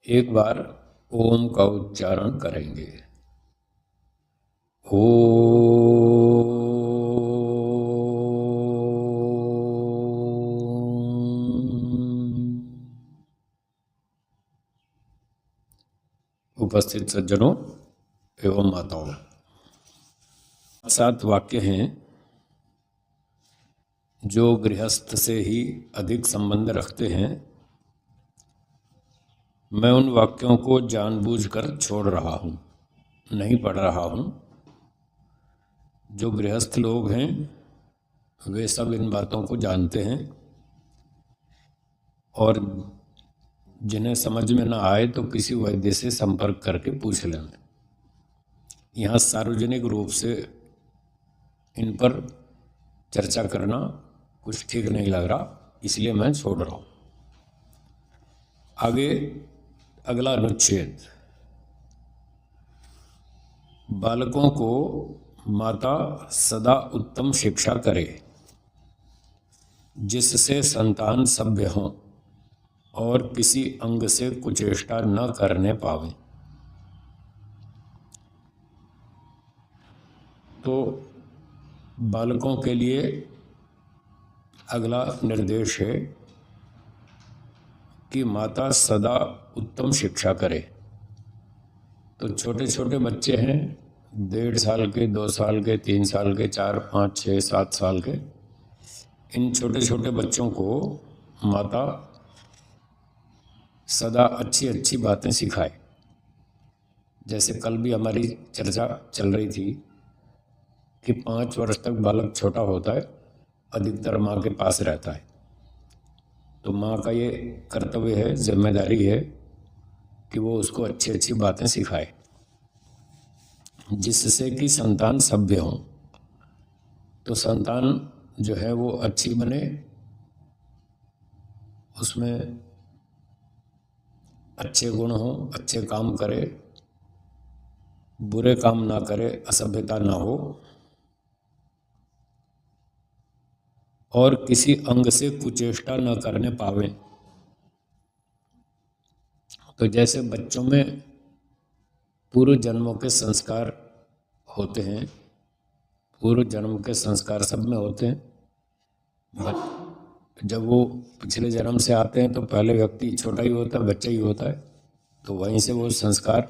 एक बार ओम का उच्चारण करेंगे। ओ उपस्थित सज्जनों एवं माताओं, 7 वाक्य हैं जो गृहस्थ से ही अधिक संबंध रखते हैं। मैं उन वाक्यों को जानबूझकर छोड़ रहा हूँ, नहीं पढ़ रहा हूँ। जो गृहस्थ लोग हैं वे सब इन बातों को जानते हैं, और जिन्हें समझ में ना आए तो किसी वैद्य से संपर्क करके पूछ लें। यहाँ सार्वजनिक रूप से इन पर चर्चा करना कुछ ठीक नहीं लग रहा, इसलिए मैं छोड़ रहा हूँ। आगे अगला अनुच्छेद, बालकों को माता सदा उत्तम शिक्षा करे जिससे संतान सभ्य हों और किसी अंग से कुचेष्टा न करने पावें। तो बालकों के लिए अगला निर्देश है कि माता सदा उत्तम शिक्षा करे। तो छोटे छोटे बच्चे हैं, 1.5 साल के, 2 साल के, 3 साल के, 4, 5, 6, 7 साल के, इन छोटे छोटे बच्चों को माता सदा अच्छी अच्छी बातें सिखाए। जैसे कल भी हमारी चर्चा चल रही थी कि 5 वर्ष तक बालक छोटा होता है, अधिकतर माँ के पास रहता है। तो माँ का ये कर्तव्य है, जिम्मेदारी है कि वो उसको अच्छी अच्छी बातें सिखाए जिससे कि संतान सभ्य हो। तो संतान जो है वो अच्छी बने, उसमें अच्छे गुण हो, अच्छे काम करे, बुरे काम ना करे, असभ्यता ना हो, और किसी अंग से कुचेष्टा न करने पावे। तो जैसे बच्चों में पूर्व जन्मों के संस्कार होते हैं, पूर्व जन्म के संस्कार सब में होते हैं। जब वो पिछले जन्म से आते हैं तो पहले व्यक्ति छोटा ही होता है, बच्चा ही होता है, तो वहीं से वो संस्कार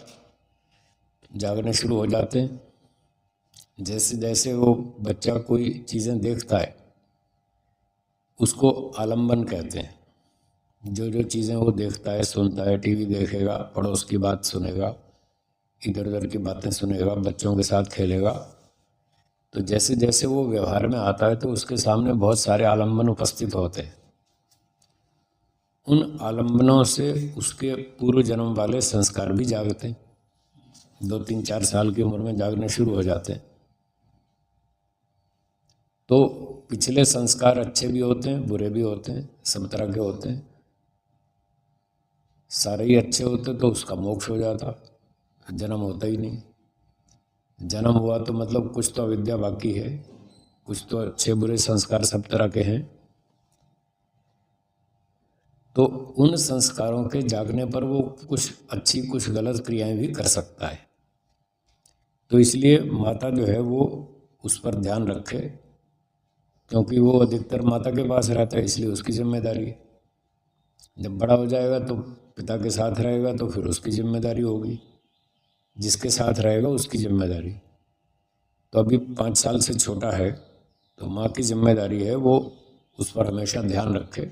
जागने शुरू हो जाते हैं। जैसे जैसे वो बच्चा कोई चीज़ें देखता है उसको आलम्बन कहते हैं। जो जो चीज़ें वो देखता है, सुनता है, टीवी देखेगा, पड़ोस की बात सुनेगा, इधर उधर की बातें सुनेगा, बच्चों के साथ खेलेगा, तो जैसे जैसे वो व्यवहार में आता है तो उसके सामने बहुत सारे आलम्बन उपस्थित होते हैं। उन आलम्बनों से उसके पूर्व जन्म वाले संस्कार भी जागते हैं। 2, 3, 4 साल की उम्र में जागने शुरू हो जाते हैं। तो पिछले संस्कार अच्छे भी होते हैं, बुरे भी होते हैं, सब तरह के होते हैं। सारे ही अच्छे होते तो उसका मोक्ष हो जाता, जन्म होता ही नहीं। जन्म हुआ तो मतलब कुछ तो अविद्या बाकी है, कुछ तो अच्छे बुरे संस्कार सब तरह के हैं। तो उन संस्कारों के जागने पर वो कुछ अच्छी कुछ गलत क्रियाएं भी कर सकता है। तो इसलिए माता जो है वो उस पर ध्यान रखे, क्योंकि वो अधिकतर माता के पास रहता है, इसलिए उसकी जिम्मेदारी है। जब बड़ा हो जाएगा तो पिता के साथ रहेगा तो फिर उसकी जिम्मेदारी होगी, जिसके साथ रहेगा उसकी जिम्मेदारी। तो अभी 5 साल से छोटा है तो माँ की जिम्मेदारी है वो उस पर हमेशा ध्यान रखे,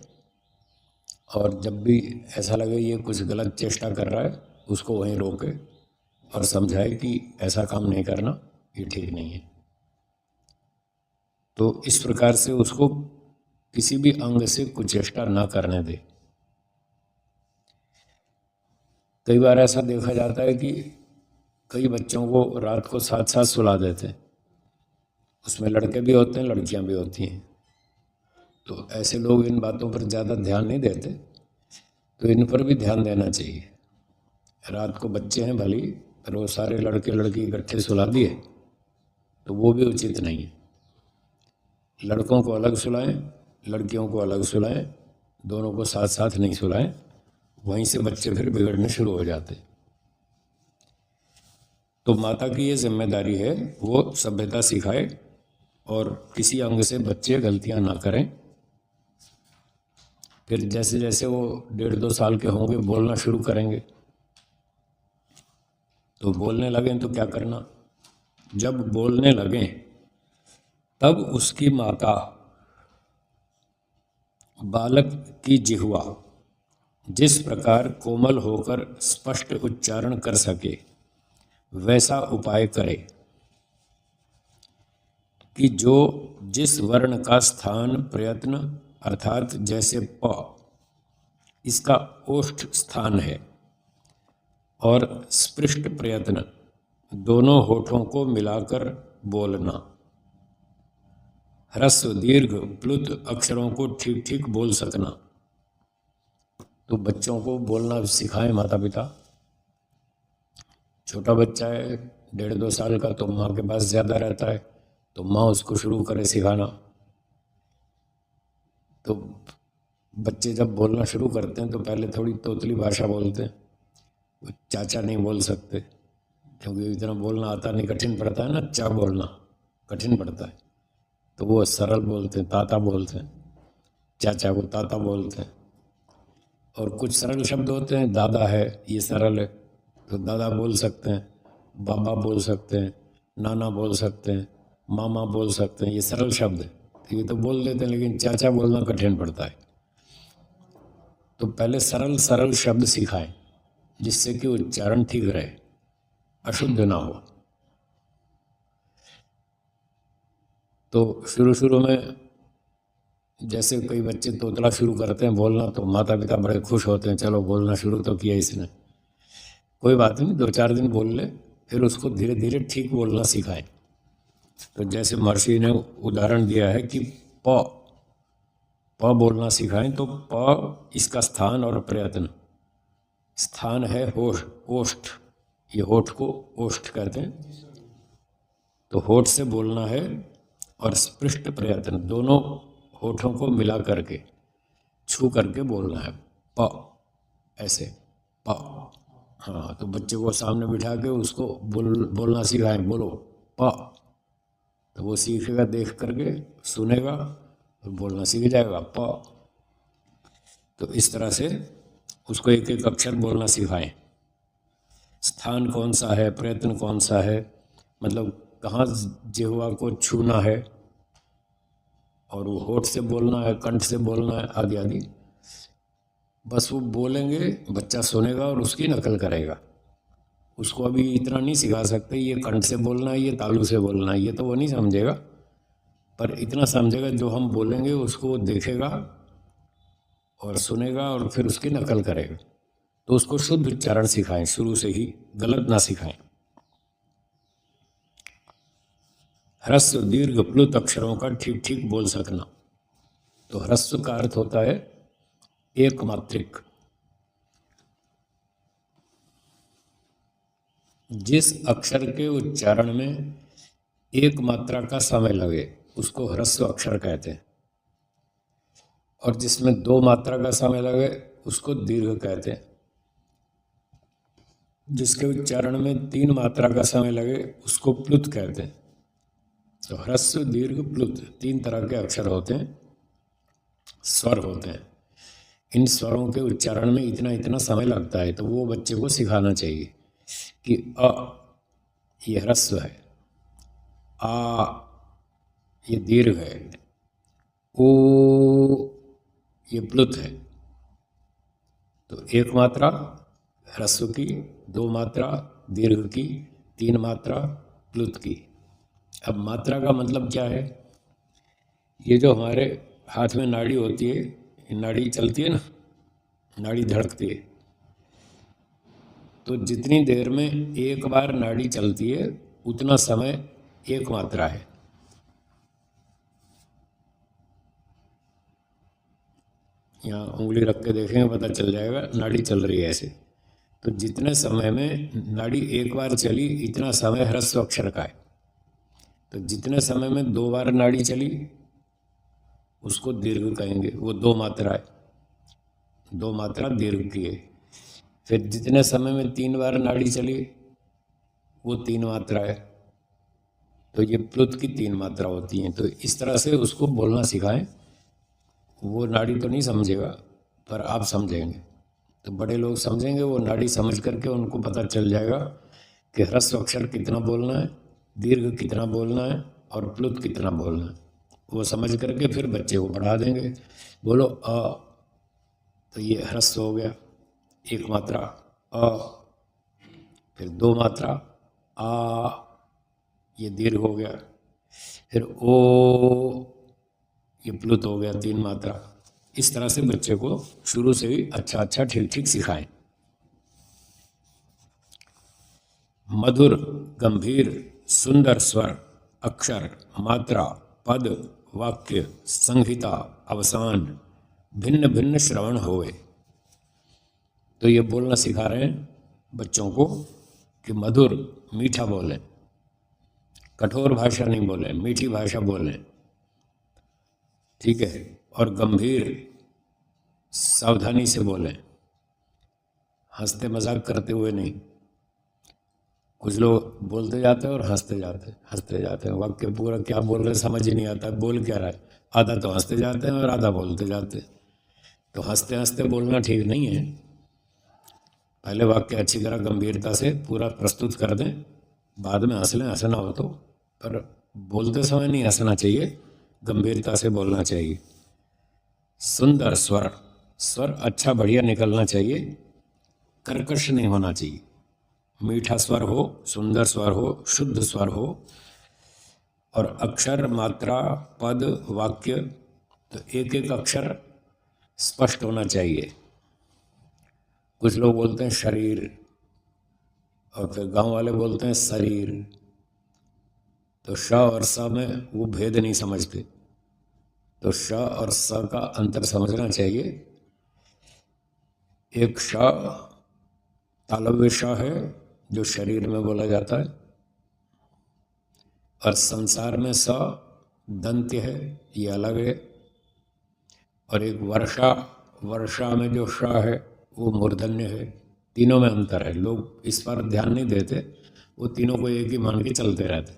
और जब भी ऐसा लगे ये कुछ गलत चेष्टा कर रहा है उसको वहीं रोके और समझाए कि ऐसा काम नहीं करना, ये ठीक नहीं है। तो इस प्रकार से उसको किसी भी अंग से कुचेष्टा न करने दे। कई बार ऐसा देखा जाता है कि कई बच्चों को रात को साथ साथ सुला देते हैं, उसमें लड़के भी होते हैं, लड़कियां भी होती हैं। तो ऐसे लोग इन बातों पर ज़्यादा ध्यान नहीं देते, तो इन पर भी ध्यान देना चाहिए। रात को बच्चे हैं भली, पर वो सारे लड़के लड़की इकट्ठे सुला दिए तो वो भी उचित नहीं है। लड़कों को अलग सुलाएं, लड़कियों को अलग सुलाएं, दोनों को साथ साथ नहीं सुलाएं, वहीं से बच्चे फिर बिगड़ने शुरू हो जाते। तो माता की ये जिम्मेदारी है वो सभ्यता सिखाए और किसी अंग से बच्चे गलतियां ना करें। फिर जैसे जैसे वो 1.5-2 साल के होंगे बोलना शुरू करेंगे, तो बोलने लगें तो क्या करना, जब बोलने लगें तब उसकी माता बालक की जिह्वा जिस प्रकार कोमल होकर स्पष्ट उच्चारण कर सके वैसा उपाय करे कि जो जिस वर्ण का स्थान प्रयत्न अर्थात जैसे प इसका ओष्ठ स्थान है और स्पृष्ट प्रयत्न दोनों होठों को मिलाकर बोलना, ह्रस्व दीर्घ प्लुत अक्षरों को ठीक ठीक बोल सकना। तो बच्चों को बोलना सिखाएं माता पिता। छोटा बच्चा है 1.5-2 साल का, तो माँ के पास ज़्यादा रहता है, तो माँ उसको शुरू करे सिखाना। तो बच्चे जब बोलना शुरू करते हैं तो पहले थोड़ी तोतली भाषा बोलते हैं, वो चाचा नहीं बोल सकते क्योंकि इतना बोलना आता नहीं, कठिन पड़ता है ना, चा बोलना कठिन पड़ता है, तो वो सरल बोलते हैं, ताता बोलते हैं, चाचा को ताता बोलते हैं। और कुछ सरल शब्द होते हैं, दादा है ये सरल है तो दादा बोल सकते हैं, बाबा बोल सकते हैं, नाना बोल सकते हैं, मामा बोल सकते हैं, ये सरल शब्द है तो ये तो बोल देते हैं, लेकिन चाचा बोलना कठिन पड़ता है। तो पहले सरल सरल शब्द सिखाएं जिससे कि उच्चारण ठीक रहे, अशुद्ध ना हो। तो शुरू शुरू में जैसे कई बच्चे तोतला शुरू करते हैं बोलना, तो माता पिता बड़े खुश होते हैं, चलो बोलना शुरू तो किया इसने, कोई बात नहीं, 2-4 दिन बोल ले, फिर उसको धीरे धीरे ठीक बोलना सिखाएं। तो जैसे महर्षि ने उदाहरण दिया है कि प बोलना सिखाएं, तो प इसका स्थान और प्रयत्न, स्थान है होठ ओष्ठ, ये होठ को ओष्ठ कहते हैं, तो होठ से बोलना है, और स्पृष्ट प्रयत्न दोनों होठों को मिला करके छू करके बोलना है, प ऐसे प। हाँ, तो बच्चे को सामने बिठा के उसको बोलना सिखाएं, बोलो प, तो वो सीखेगा, देख करके सुनेगा और बोलना सीख जाएगा प। तो इस तरह से उसको एक एक अक्षर बोलना सिखाएं। स्थान कौन सा है, प्रयत्न कौन सा है, मतलब कहाँ जिह्वा को छूना है, और वो होठ से बोलना है, कंठ से बोलना है, आदि आदि। बस वो बोलेंगे, बच्चा सुनेगा और उसकी नकल करेगा। उसको अभी इतना नहीं सिखा सकते ये कंठ से बोलना है, ये तालू से बोलना है, ये तो वो नहीं समझेगा, पर इतना समझेगा जो हम बोलेंगे उसको वो देखेगा और सुनेगा और फिर उसकी नकल करेगा। तो उसको शुद्ध उच्चारण सिखाएं, शुरू से ही गलत ना सिखाएं। ह्रस्व दीर्घ प्लुत अक्षरों का ठीक ठीक बोल सकना। तो ह्रस्व का अर्थ होता है एक मात्रिक, जिस अक्षर के उच्चारण में एक मात्रा का समय लगे उसको ह्रस्व अक्षर कहते हैं, और जिसमें 2 मात्रा का समय लगे उसको दीर्घ कहते हैं, जिसके उच्चारण में 3 मात्रा का समय लगे उसको प्लुत कहते हैं। तो ह्रस्व दीर्घ प्लुत 3 तरह के अक्षर होते हैं, स्वर होते हैं। इन स्वरों के उच्चारण में इतना इतना समय लगता है, तो वो बच्चे को सिखाना चाहिए कि अ ये ह्रस्व है, आ ये दीर्घ है, ओ ये प्लुत है। तो 1 मात्रा ह्रस्व की, 2 मात्रा दीर्घ की, 3 मात्रा प्लुत की। अब मात्रा का मतलब क्या है, ये जो हमारे हाथ में नाड़ी होती है, नाड़ी चलती है ना, नाड़ी धड़कती है, तो जितनी देर में एक बार नाड़ी चलती है उतना समय 1 मात्रा है। यहाँ उंगली रख के देखेंगे पता चल जाएगा नाड़ी चल रही है ऐसे। तो जितने समय में नाड़ी एक बार चली इतना समय ह्रस्व अक्षर का है। तो जितने समय में 2 बार नाड़ी चली उसको दीर्घ कहेंगे, वो 2 मात्रा है, 2 मात्रा दीर्घ की है। फिर जितने समय में 3 बार नाड़ी चली वो 3 मात्रा है, तो ये प्लुत की 3 मात्रा होती हैं। तो इस तरह से उसको बोलना सिखाएं। वो नाड़ी तो नहीं समझेगा पर आप समझेंगे, तो बड़े लोग समझेंगे। वो नाड़ी समझ करके उनको पता चल जाएगा कि ह्रस्व अक्षर कितना बोलना है, दीर्घ कितना बोलना है और प्लुत कितना बोलना है। वो समझ करके फिर बच्चे को पढ़ा देंगे। बोलो अ, तो ये ह्रस्व हो गया 1 मात्रा अ, फिर 2 मात्रा आ, ये दीर्घ हो गया, फिर ओ, ये प्लुत हो गया 3 मात्रा। इस तरह से बच्चे को शुरू से ही अच्छा अच्छा ठीक ठीक सिखाएं। मधुर, गंभीर, सुंदर स्वर, अक्षर, मात्रा, पद, वाक्य, संहिता, अवसान भिन्न भिन्न श्रवण होए। तो ये बोलना सिखा रहे हैं बच्चों को कि मधुर मीठा बोलें, कठोर भाषा नहीं बोलें, मीठी भाषा बोलें, ठीक है। और गंभीर सावधानी से बोलें, हंसते मजाक करते हुए नहीं। कुछ लोग बोलते जाते हैं और हंसते जाते हैं। वाक्य पूरा क्या बोल रहे समझ ही नहीं आता, बोल क्या रहा है। आधा तो हंसते जाते हैं और आधा बोलते जाते हैं। तो हंसते हंसते बोलना ठीक नहीं है। पहले वाक्य अच्छी तरह गंभीरता से पूरा प्रस्तुत कर दें, बाद में हंस लें, हंसना हो तो। पर बोलते समय नहीं हंसना चाहिए, गंभीरता से बोलना चाहिए। सुंदर स्वर, स्वर अच्छा बढ़िया निकलना चाहिए, कर्कश नहीं होना चाहिए। मीठा स्वर हो, सुंदर स्वर हो, शुद्ध स्वर हो। और अक्षर, मात्रा, पद, वाक्य, तो एक एक अक्षर स्पष्ट होना चाहिए। कुछ लोग बोलते हैं शरीर और फिर गांव वाले बोलते हैं शरीर, तो श और स में वो भेद नहीं समझते। तो श और स का अंतर समझना चाहिए। एक श तालव्य श है जो शरीर में बोला जाता है, और संसार में स दंत्य है, ये अलग है। और एक वर्षा, वर्षा में जो श है वो मूर्धन्य है। तीनों में अंतर है। लोग इस पर ध्यान नहीं देते, वो तीनों को एक ही मान के चलते रहते।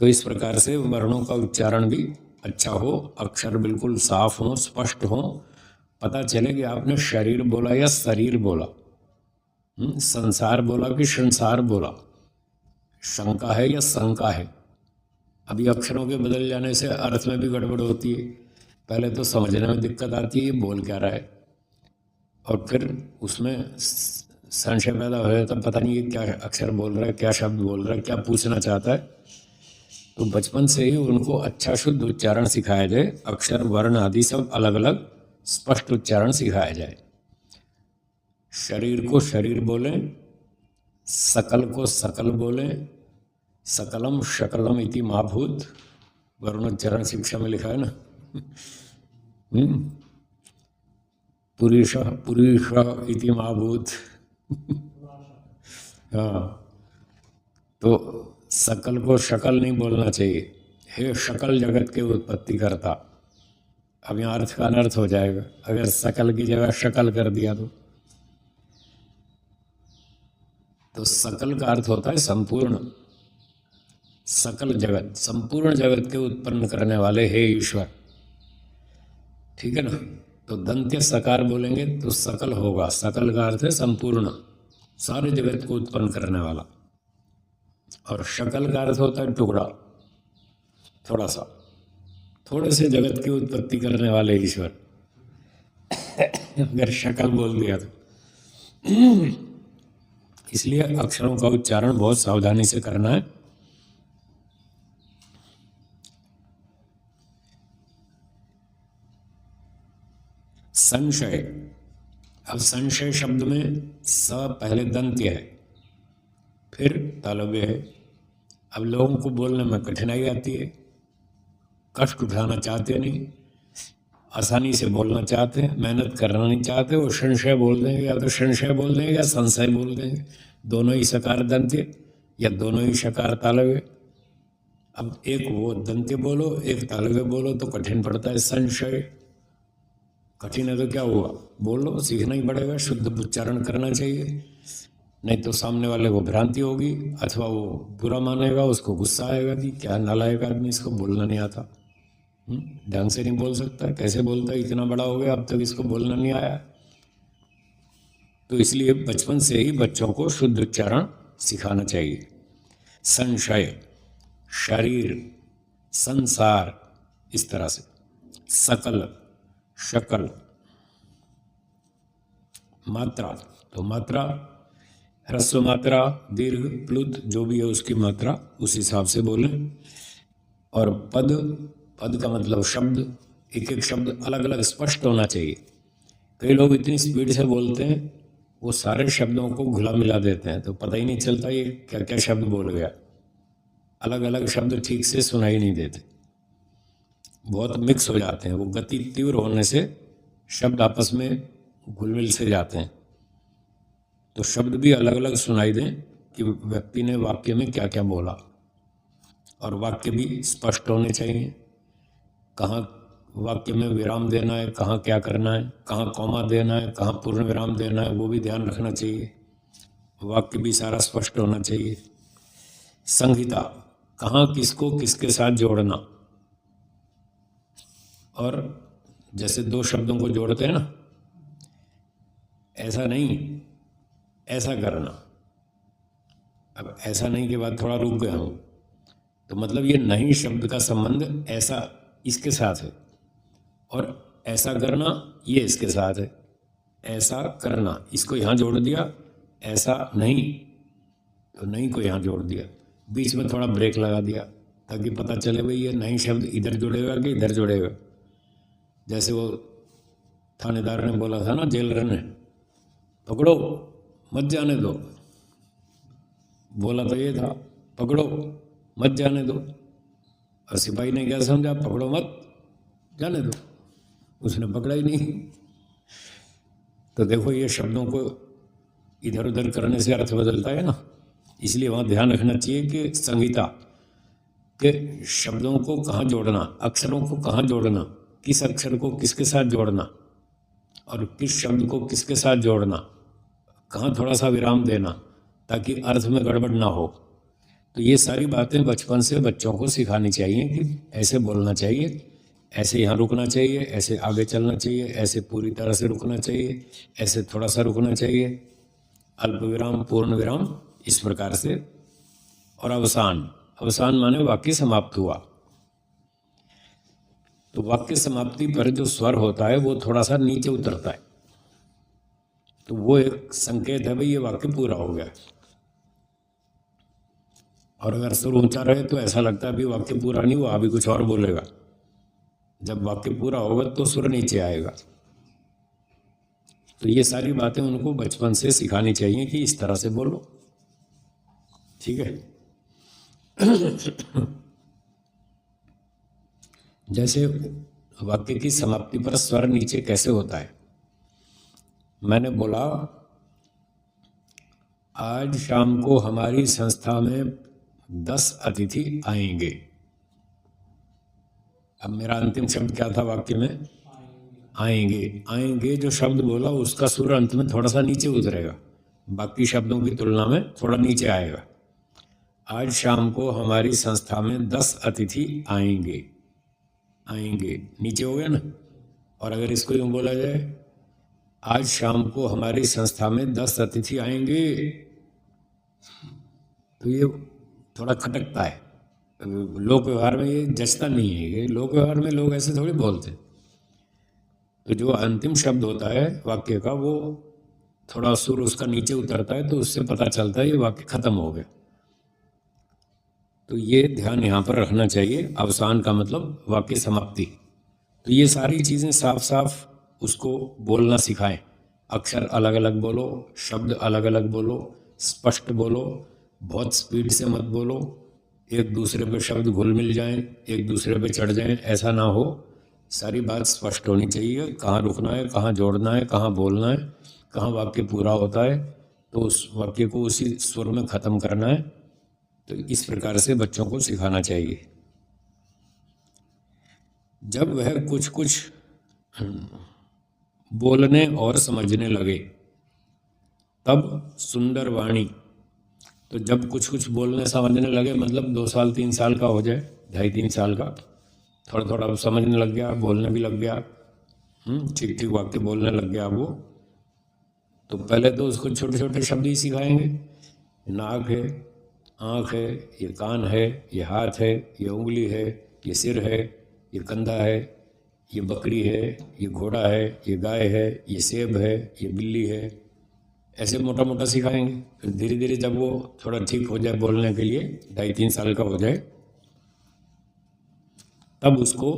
तो इस प्रकार से वर्णों का उच्चारण भी अच्छा हो, अक्षर बिल्कुल साफ हो, स्पष्ट हो, पता चले कि आपने शरीर बोला या शरीर बोला, संसार बोला कि संसार बोला, शंका है या शंका है। अभी अक्षरों के बदल जाने से अर्थ में भी गड़बड़ होती है। पहले तो समझने में दिक्कत आती है ये बोल क्या रहा है, और फिर उसमें संशय पैदा हो जाता, पता नहीं ये क्या अक्षर बोल रहा है, क्या शब्द बोल रहा है, क्या पूछना चाहता है। तो बचपन से ही उनको अच्छा शुद्ध उच्चारण सिखाया जाए, अक्षर वर्ण आदि सब अलग अलग स्पष्ट उच्चारण सिखाया जाए। शरीर को शरीर बोलें, सकल को सकल बोलें, सकलम शकलम इति माभूत, वर्णोच्चारण शिक्षा में लिखा है ना। पुरुष पुरुष इति माभूत। हाँ, तो सकल को शकल नहीं बोलना चाहिए। हे शकल जगत के उत्पत्ति करता। अब यहाँ अर्थ का अनर्थ हो जाएगा अगर सकल की जगह शकल कर दिया तो सकल का अर्थ होता है संपूर्ण, सकल जगत, संपूर्ण जगत के उत्पन्न करने वाले हे ईश्वर, ठीक है ना। तो दंत्य सकार बोलेंगे तो सकल होगा। सकल का अर्थ है संपूर्ण, सारे जगत को उत्पन्न करने वाला। और शकल का अर्थ होता है टुकड़ा, थोड़ा सा, थोड़े से जगत की उत्पत्ति करने वाले ईश्वर। अगर शकल बोल दिया तो इसलिए अक्षरों का उच्चारण बहुत सावधानी से करना है। संशय, अब संशय शब्द में स पहले दंत्य है फिर तालव्य है। अब लोगों को बोलने में कठिनाई आती है, कष्ट उठाना चाहते नहीं, आसानी से बोलना चाहते हैं, मेहनत करना नहीं चाहते, वो संशय बोल देंगे, या तो संशय बोल देंगे या संशय बोल देंगे, दोनों ही सकार दंत्य या दोनों ही सकार तालव्य। अब एक वो दंत्य बोलो एक तालव्य बोलो तो कठिन पड़ता है। संशय कठिन है तो क्या हुआ, बोलो, सीखना ही पड़ेगा, शुद्ध उच्चारण करना चाहिए, नहीं तो सामने वाले को भ्रांति होगी, अथवा वो बुरा मानेगा, उसको गुस्सा आएगा कि क्या नालायक आदमी, इसको बोलना नहीं आता, ढंग से नहीं बोल सकता, कैसे बोलता है, इतना बड़ा हो गया अब तक इसको बोलना नहीं आया। तो इसलिए बचपन से ही बच्चों को शुद्ध उच्चारण सिखाना चाहिए। संशय, शरीर, संसार, इस तरह से, सकल, शकल, मात्रा, तो मात्रा, ह्रस्व मात्रा, दीर्घ, प्लुत, जो भी है उसकी मात्रा उस हिसाब से बोलें। और पद, पद का मतलब शब्द, एक एक शब्द अलग अलग स्पष्ट होना चाहिए। कई लोग इतनी स्पीड से बोलते हैं, वो सारे शब्दों को घुला मिला देते हैं, तो पता ही नहीं चलता ये क्या क्या शब्द बोल गया, अलग अलग शब्द ठीक से सुनाई नहीं देते, बहुत मिक्स हो जाते हैं। वो गति तीव्र होने से शब्द आपस में घुल मिल से जाते हैं, तो शब्द भी अलग अलग सुनाई दें कि व्यक्ति ने वाक्य में क्या क्या बोला। और वाक्य भी स्पष्ट होने चाहिए, कहाँ वाक्य में विराम देना है, कहाँ क्या करना है, कहाँ कॉमा देना है, कहाँ पूर्ण विराम देना है, वो भी ध्यान रखना चाहिए। वाक्य भी सारा स्पष्ट होना चाहिए। संहिता, कहाँ किसको किसके साथ जोड़ना, और जैसे दो शब्दों को जोड़ते हैं ना, ऐसा नहीं, ऐसा करना। अब ऐसा नहीं के बाद थोड़ा रुक गया हूँ, तो मतलब ये नहीं शब्द का संबंध ऐसा इसके साथ है, और ऐसा करना ये इसके साथ है। ऐसा करना, इसको यहाँ जोड़ दिया, ऐसा नहीं, तो नहीं को यहाँ जोड़ दिया, बीच में थोड़ा ब्रेक लगा दिया ताकि पता चले भाई ये नहीं शब्द इधर जुड़ेगा कि इधर जुड़ेगा। जैसे वो थानेदार ने बोला था ना, जेलर ने, पकड़ो मत जाने दो, बोला तो ये था पकड़ो मत जाने दो, और सिपाही ने क्या समझा, पकड़ो मत जाने दो, उसने पकड़ा ही नहीं। तो देखो ये शब्दों को इधर उधर करने से अर्थ बदलता है ना, इसलिए वहाँ ध्यान रखना चाहिए कि संहिता के शब्दों को कहाँ जोड़ना, अक्षरों को कहाँ जोड़ना, किस अक्षर को किसके साथ जोड़ना, और किस शब्द को किसके साथ जोड़ना, कहाँ थोड़ा सा विराम देना ताकि अर्थ में गड़बड़ ना हो। तो ये सारी बातें बचपन से बच्चों को सिखानी चाहिए कि ऐसे बोलना चाहिए, ऐसे यहाँ रुकना चाहिए, ऐसे आगे चलना चाहिए, ऐसे पूरी तरह से रुकना चाहिए, ऐसे थोड़ा सा रुकना चाहिए, अल्प विराम, पूर्ण विराम, इस प्रकार से। और अवसान, अवसान माने वाक्य समाप्त हुआ, तो वाक्य समाप्ति पर जो स्वर होता है वो थोड़ा सा नीचे उतरता है, तो वो एक संकेत है भाई ये वाक्य पूरा हो गया। और अगर सुर ऊंचा रहे तो ऐसा लगता है अभी वाक्य पूरा नहीं हुआ, अभी कुछ और बोलेगा। जब वाक्य पूरा होगा तो सुर नीचे आएगा। तो ये सारी बातें उनको बचपन से सिखानी चाहिए कि इस तरह से बोलो, ठीक है। जैसे वाक्य की समाप्ति पर स्वर नीचे कैसे होता है, मैंने बोला आज शाम को हमारी संस्था में 10 अतिथि आएंगे। अब मेरा अंतिम शब्द क्या था वाक्य में, आएंगे। आएंगे जो शब्द बोला उसका सुर अंत में थोड़ा सा नीचे उतरेगा, बाकी शब्दों की तुलना में थोड़ा नीचे आएगा। आज शाम को हमारी संस्था में 10 अतिथि आएंगे, आएंगे नीचे हो गया ना। और अगर इसको यूँ बोला जाए, आज शाम को हमारी संस्था में 10 अतिथि आएंगे, तो ये थोड़ा खटकता है, लोक व्यवहार में ये जचता नहीं है। ये लोक व्यवहार में लोग ऐसे थोड़ी बोलते। तो जो अंतिम शब्द होता है वाक्य का, वो थोड़ा सुर उसका नीचे उतरता है, तो उससे पता चलता है ये वाक्य खत्म हो गया। तो ये ध्यान यहाँ पर रखना चाहिए। अवसान का मतलब वाक्य समाप्ति। तो ये सारी चीज़ें साफ साफ उसको बोलना सिखाएं। अक्षर अलग अलग बोलो, शब्द अलग अलग बोलो, स्पष्ट बोलो, बहुत स्पीड से मत बोलो, एक दूसरे पे शब्द घुल मिल जाएं, एक दूसरे पे चढ़ जाएं, ऐसा ना हो। सारी बात स्पष्ट होनी चाहिए, कहाँ रुकना है, कहाँ जोड़ना है, कहाँ बोलना है, कहाँ वाक्य पूरा होता है, तो उस वाक्य को उसी स्वर में ख़त्म करना है। तो इस प्रकार से बच्चों को सिखाना चाहिए। जब वह कुछ कुछ बोलने और समझने लगे तब सुंदर वाणी। तो जब कुछ कुछ बोलने समझने लगे, मतलब 2 साल 3 साल का हो जाए, 2.5 3 साल का, थोड़ा थोड़ा अब समझने लग गया, बोलने भी लग गया, ठीक ठीक वाक्य बोलने लग गया वो, तो पहले तो उसको छोटे छोटे शब्द ही सिखाएंगे। नाक है, आँख है, ये कान है, ये हाथ है, ये उंगली है, ये सिर है, ये कंधा है, ये बकरी है, ये घोड़ा है, ये गाय है, ये सेब है, ये बिल्ली है, ऐसे मोटा मोटा सिखाएंगे। फिर धीरे धीरे जब वो थोड़ा ठीक हो जाए बोलने के लिए, 2.5 3 साल का हो जाए, तब उसको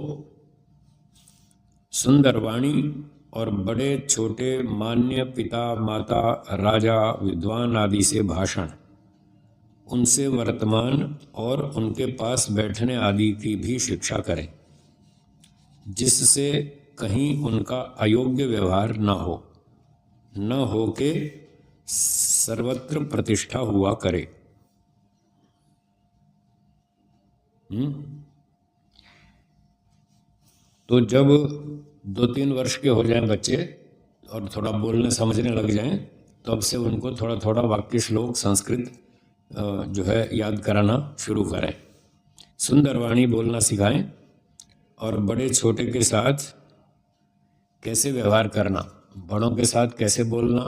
सुंदर वाणी और बड़े छोटे मान्य पिता माता राजा विद्वान आदि से भाषण, उनसे वर्तमान और उनके पास बैठने आदि की भी शिक्षा करें, जिससे कहीं उनका अयोग्य व्यवहार न हो के सर्वत्र प्रतिष्ठा हुआ करे। तो जब 2-3 वर्ष के हो जाएं बच्चे और थोड़ा बोलने समझने लग जाएं, तो अब से उनको थोड़ा थोड़ा वाक्य श्लोक संस्कृत जो है याद कराना शुरू करें। सुंदर वाणी बोलना सिखाएं और बड़े छोटे के साथ कैसे व्यवहार करना, बड़ों के साथ कैसे बोलना,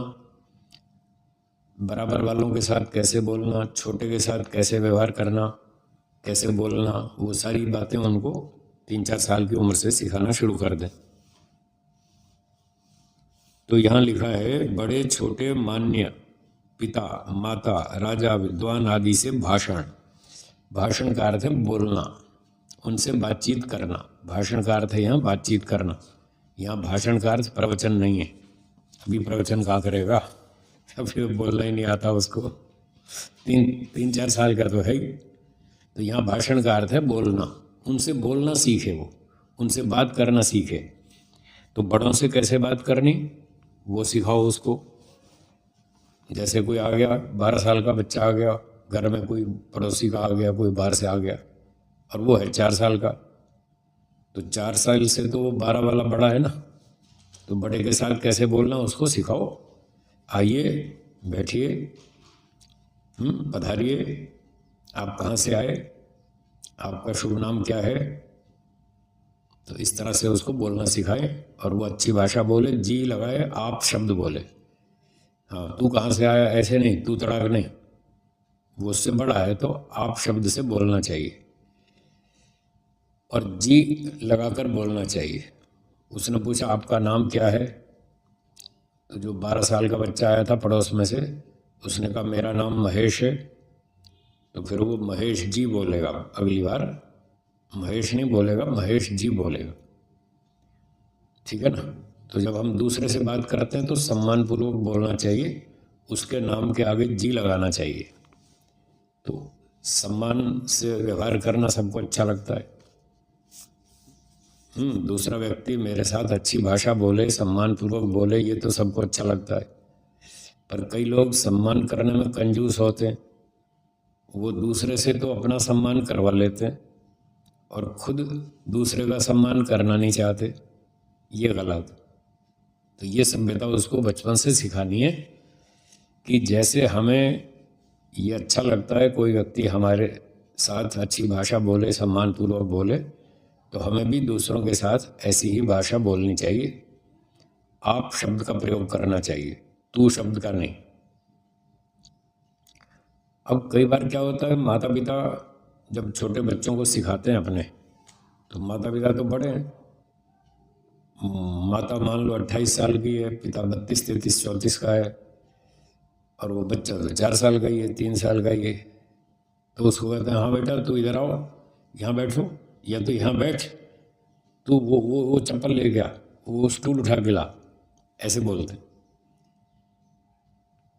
बराबर वालों के साथ कैसे बोलना, छोटे के साथ कैसे व्यवहार करना, कैसे बोलना, वो सारी बातें उनको 3-4 साल की उम्र से सिखाना शुरू कर दें। तो यहाँ लिखा है बड़े छोटे मान्य पिता माता राजा विद्वान आदि से भाषण। भाषण का अर्थ है बोलना, उनसे बातचीत करना। भाषण का अर्थ है यहाँ बातचीत करना। यहाँ भाषण का अर्थ प्रवचन नहीं है। अभी प्रवचन कहाँ करेगा, अभी बोलना ही नहीं आता उसको, 3-4 साल का तो है ही। तो यहाँ भाषण का अर्थ है बोलना, उनसे बोलना सीखे, वो उनसे बात करना सीखे। तो बड़ों से कैसे बात करनी वो सिखाओ उसको। जैसे कोई आ गया, 12 साल का बच्चा आ गया घर में, कोई पड़ोसी का आ गया, कोई बाहर से आ गया, और वो है 4 साल का, तो 4 साल से तो वो 12 वाला बड़ा है ना, तो बड़े के साथ कैसे बोलना उसको सिखाओ। आइए, बैठिए, पधारिए, आप कहाँ से आए, आपका शुभ नाम क्या है, तो इस तरह से उसको बोलना सिखाए और वो अच्छी भाषा बोले, जी लगाए, आप शब्द बोले। हाँ, तू कहाँ से आया ऐसे नहीं, तू तड़ाक नहीं, वो उससे बड़ा है तो आप शब्द से बोलना चाहिए और जी लगाकर बोलना चाहिए। उसने पूछा आपका नाम क्या है, तो जो 12 साल का बच्चा आया था पड़ोस में से, उसने कहा मेरा नाम महेश है, तो फिर वो महेश जी बोलेगा, अगली बार महेश नहीं बोलेगा, महेश जी बोलेगा, ठीक है ना। तो जब हम दूसरे से बात करते हैं तो सम्मानपूर्वक बोलना चाहिए, उसके नाम के आगे जी लगाना चाहिए। तो सम्मान से व्यवहार करना सबको अच्छा लगता है। दूसरा व्यक्ति मेरे साथ अच्छी भाषा बोले, सम्मानपूर्वक बोले, ये तो सबको अच्छा लगता है। पर कई लोग सम्मान करने में कंजूस होते हैं, वो दूसरे से तो अपना सम्मान करवा लेते हैं और खुद दूसरे का सम्मान करना नहीं चाहते, ये गलत। तो ये सभ्यता उसको बचपन से सिखानी है कि जैसे हमें ये अच्छा लगता है कोई व्यक्ति हमारे साथ अच्छी भाषा बोले, सम्मानपूर्वक बोले, तो हमें भी दूसरों के साथ ऐसी ही भाषा बोलनी चाहिए। आप शब्द का प्रयोग करना चाहिए, तू शब्द का नहीं। अब कई बार क्या होता है, माता पिता जब छोटे बच्चों को सिखाते हैं अपने, तो माता पिता तो बड़े हैं, माता मान लो 28 साल की है, पिता 32 33 34 का है, और वो बच्चा तो 4 साल का ही है, 3 साल का ही है। तो उसको कहते हैं हाँ बेटा तू इधर आओ, यहाँ बैठो, या तो यहाँ बैठ, तू वो चप्पल ले गया, वो स्टूल उठा के ला, ऐसे बोलते हैं।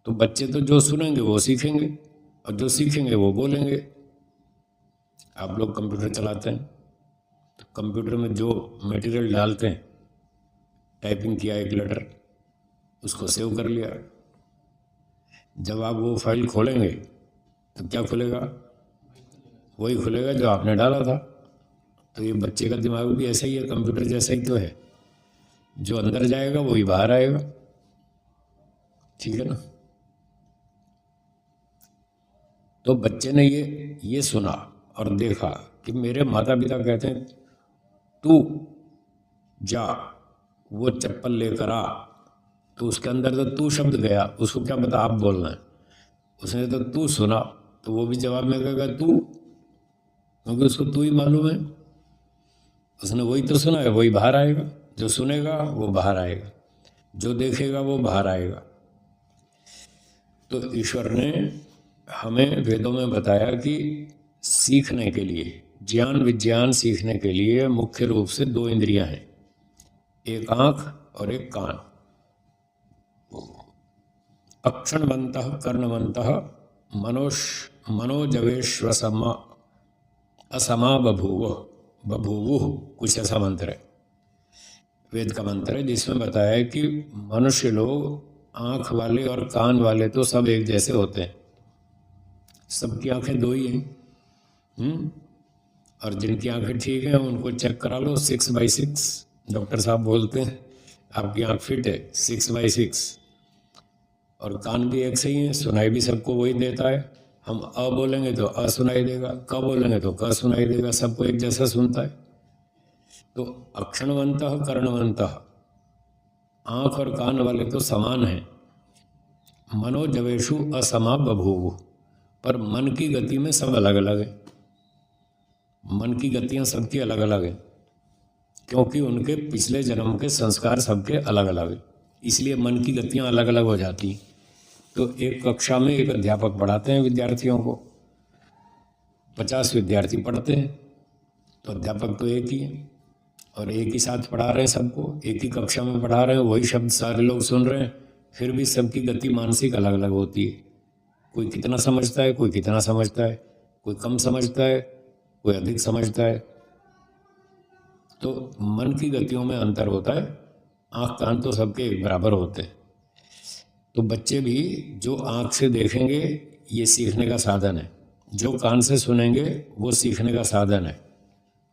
तो बच्चे तो जो सुनेंगे वो सीखेंगे, और जो सीखेंगे वो बोलेंगे। आप लोग कंप्यूटर चलाते हैं, तो कंप्यूटर में जो मटेरियल डालते हैं, टाइपिंग किया एक लेटर, उसको सेव कर लिया, जब आप वो फाइल खोलेंगे तो क्या खुलेगा, वही खुलेगा जो आपने डाला था। तो ये बच्चे का दिमाग भी ऐसा ही है, कंप्यूटर जैसा ही तो है। जो अंदर जाएगा वही बाहर आएगा। ठीक है ना। तो बच्चे ने ये सुना और देखा कि मेरे माता पिता कहते हैं तू जा वो चप्पल लेकर आ, तो उसके अंदर तो तू शब्द गया, उसको क्या पता आप बोलना है। उसने तो तू सुना, तो वो भी जवाब में कहेगा तू, क्योंकि उसको तू ही मालूम है। उसने वही तो सुना है, वही बाहर आएगा। जो सुनेगा वो बाहर आएगा, जो देखेगा वो बाहर आएगा। तो ईश्वर ने हमें वेदों में बताया कि सीखने के लिए, ज्ञान विज्ञान सीखने के लिए मुख्य रूप से दो इंद्रियां हैं, एक आंख और एक कान। अक्षणवन्तः कर्णवन्तः मनोजवेश्वसमा असमा बभूवुः, कुछ ऐसा मंत्र है, वेद का मंत्र है, जिसमें बताया है कि मनुष्य लोग आंख वाले और कान वाले तो सब एक जैसे होते हैं, सबकी आंखें दो ही हैं। और जिनकी आंखें ठीक हैं उनको चेक करा लो 6/6, डॉक्टर साहब बोलते हैं आपकी आंख फिट है 6/6। और कान भी एक सही है, सुनाई भी सबको वही देता है। हम अ बोलेंगे तो अ सुनाई देगा, क बोलेंगे तो क सुनाई देगा, सबको एक जैसा सुनता है। तो अक्षणवन्तः कर्णवन्तः, आंख और कान वाले तो समान हैं। मनोजवेषु असमा बभूवुः, पर मन की गति में सब अलग अलग है। मन की गतियां सबकी अलग अलग हैं, क्योंकि उनके पिछले जन्म के संस्कार सबके अलग अलग हैं, इसलिए मन की गतियां अलग अलग हो जाती हैं। तो एक कक्षा में एक अध्यापक पढ़ाते हैं विद्यार्थियों को, 50 विद्यार्थी पढ़ते हैं, तो अध्यापक तो एक ही है और एक ही साथ पढ़ा रहे हैं सबको, एक ही कक्षा में पढ़ा रहे हैं, वही शब्द सारे लोग सुन रहे हैं, फिर भी सबकी गति मानसिक अलग अलग होती है। कोई कितना समझता है, कोई कितना समझता है, कोई कम समझता है, कोई अधिक समझता है। तो मन की गतियों में अंतर होता है। आँख कान तो सबके एक बराबर होते हैं। तो बच्चे भी जो आँख से देखेंगे ये सीखने का साधन है, जो कान से सुनेंगे वो सीखने का साधन है।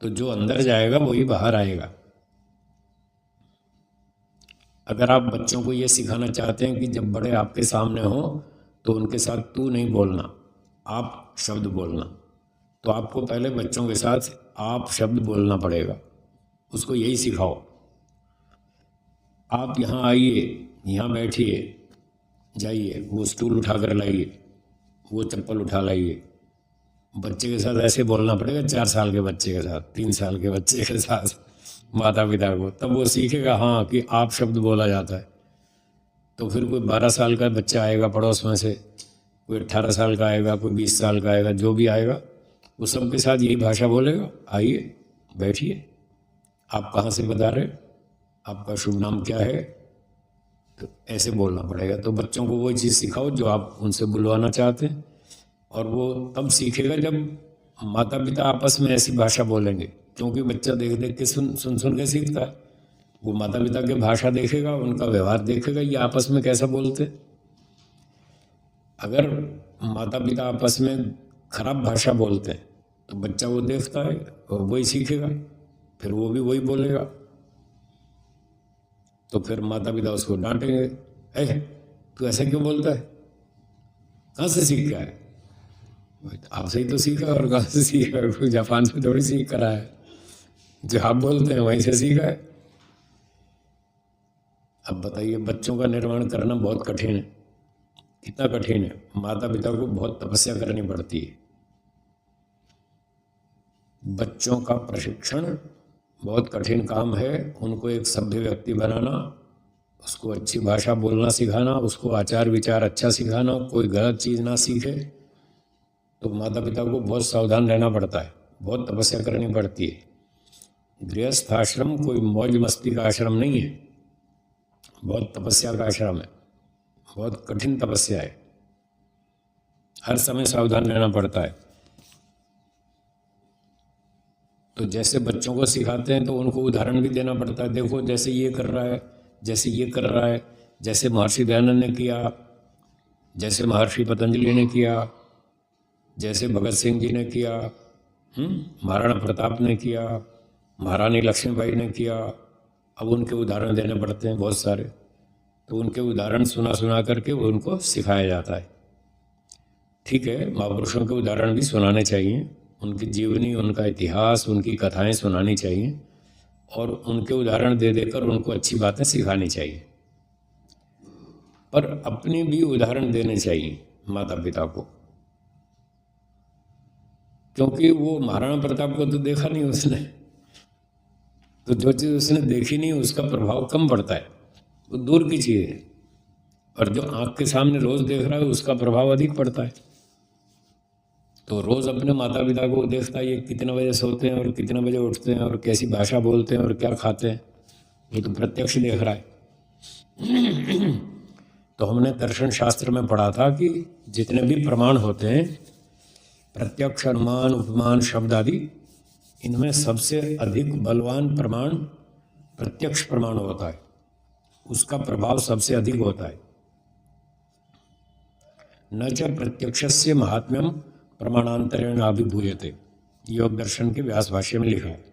तो जो अंदर जाएगा वही बाहर आएगा। अगर आप बच्चों को ये सिखाना चाहते हैं कि जब बड़े आपके सामने हो तो उनके साथ तू नहीं बोलना, आप शब्द बोलना, तो आपको पहले बच्चों के साथ आप शब्द बोलना पड़ेगा। उसको यही सिखाओ, आप यहाँ आइए, यहाँ बैठिए, जाइए, वो स्टूल उठा कर लाइए, वो चप्पल उठा लाइए। बच्चे के साथ ऐसे बोलना पड़ेगा, 4 साल के बच्चे के साथ, 3 साल के बच्चे के साथ माता पिता को, तब वो सीखेगा हाँ कि आप शब्द बोला जाता है। तो फिर कोई 12 साल का बच्चा आएगा पड़ोस में से, कोई 18 साल का आएगा, कोई 20 साल का आएगा, जो भी आएगा वो सबके साथ यही भाषा बोलेगा। आइए, बैठिए, आप कहाँ से बता रहे, आपका शुभ नाम क्या है, तो ऐसे बोलना पड़ेगा। तो बच्चों को वो चीज़ सिखाओ जो आप उनसे बुलवाना चाहते हैं, और वो तब सीखेगा जब माता पिता आपस में ऐसी भाषा बोलेंगे, क्योंकि बच्चा देख देख के सुन के सीखता है। वो माता पिता की भाषा देखेगा, उनका व्यवहार देखेगा, ये आपस में कैसा बोलते। अगर माता पिता आपस में खराब भाषा बोलते हैं तो बच्चा वो देखता है और वही सीखेगा, फिर वो भी वही बोलेगा। तो फिर माता पिता उसको डांटेंगे, ए तू ऐसे क्यों बोलता है, कहाँ से सीख गया है, आपसे ही तो सीखा, और कहाँ से सीखा, कोई जापान से थोड़ी सीख कर आया है, जो आप बोलते हैं वहीं से सीखा है। अब बताइए, बच्चों का निर्माण करना बहुत कठिन है। कितना कठिन है, माता पिता को बहुत तपस्या करनी पड़ती है। बच्चों का प्रशिक्षण बहुत कठिन काम है। उनको एक सभ्य व्यक्ति बनाना, उसको अच्छी भाषा बोलना सिखाना, उसको आचार विचार अच्छा सिखाना, कोई गलत चीज़ ना सीखे। तो माता पिता को बहुत सावधान रहना पड़ता है, बहुत तपस्या करनी पड़ती है। गृहस्थ आश्रम कोई मौज मस्ती का आश्रम नहीं है, बहुत तपस्या का आश्रम है, बहुत कठिन तपस्या है, हर समय सावधान रहना पड़ता है। तो जैसे बच्चों को सिखाते हैं तो उनको उदाहरण भी देना पड़ता है, देखो जैसे ये कर रहा है, जैसे ये कर रहा है, जैसे महर्षि दयानंद ने किया, जैसे महर्षि पतंजलि ने किया, जैसे भगत सिंह जी ने किया, महाराणा प्रताप ने किया, महारानी लक्ष्मीबाई ने किया, अब उनके उदाहरण देने पड़ते हैं बहुत सारे, तो उनके उदाहरण सुना सुना करके वो उनको सिखाया जाता है। ठीक है, महापुरुषों के उदाहरण भी सुनाने चाहिए, उनकी जीवनी, उनका इतिहास, उनकी कथाएं सुनानी चाहिए और उनके उदाहरण दे देकर उनको अच्छी बातें सिखानी चाहिए, पर अपने भी उदाहरण देने चाहिए माता पिता को, क्योंकि वो महाराणा प्रताप को तो देखा नहीं उसने, तो जो चीज़ उसने देखी नहीं उसका प्रभाव कम पड़ता है, वो दूर की चीज़ है, और जो आँख के सामने रोज़ देख रहा है उसका प्रभाव अधिक पड़ता है। तो रोज़ अपने माता पिता को देखता है, ये कितने बजे सोते हैं और कितने बजे उठते हैं और कैसी भाषा बोलते हैं और क्या खाते हैं, ये तो प्रत्यक्ष देख रहा है। तो हमने दर्शन शास्त्र में पढ़ा था कि जितने भी प्रमाण होते हैं, प्रत्यक्ष, अनुमान, उपमान, शब्द आदि, इनमें सबसे अधिक बलवान प्रमाण प्रत्यक्ष प्रमाण होता है, उसका प्रभाव सबसे अधिक होता है। न च प्रत्यक्षस्य महात्म्यम प्रमाणांतरेण अभिभूयते, योग दर्शन के व्यास भाष्य में लिखा है।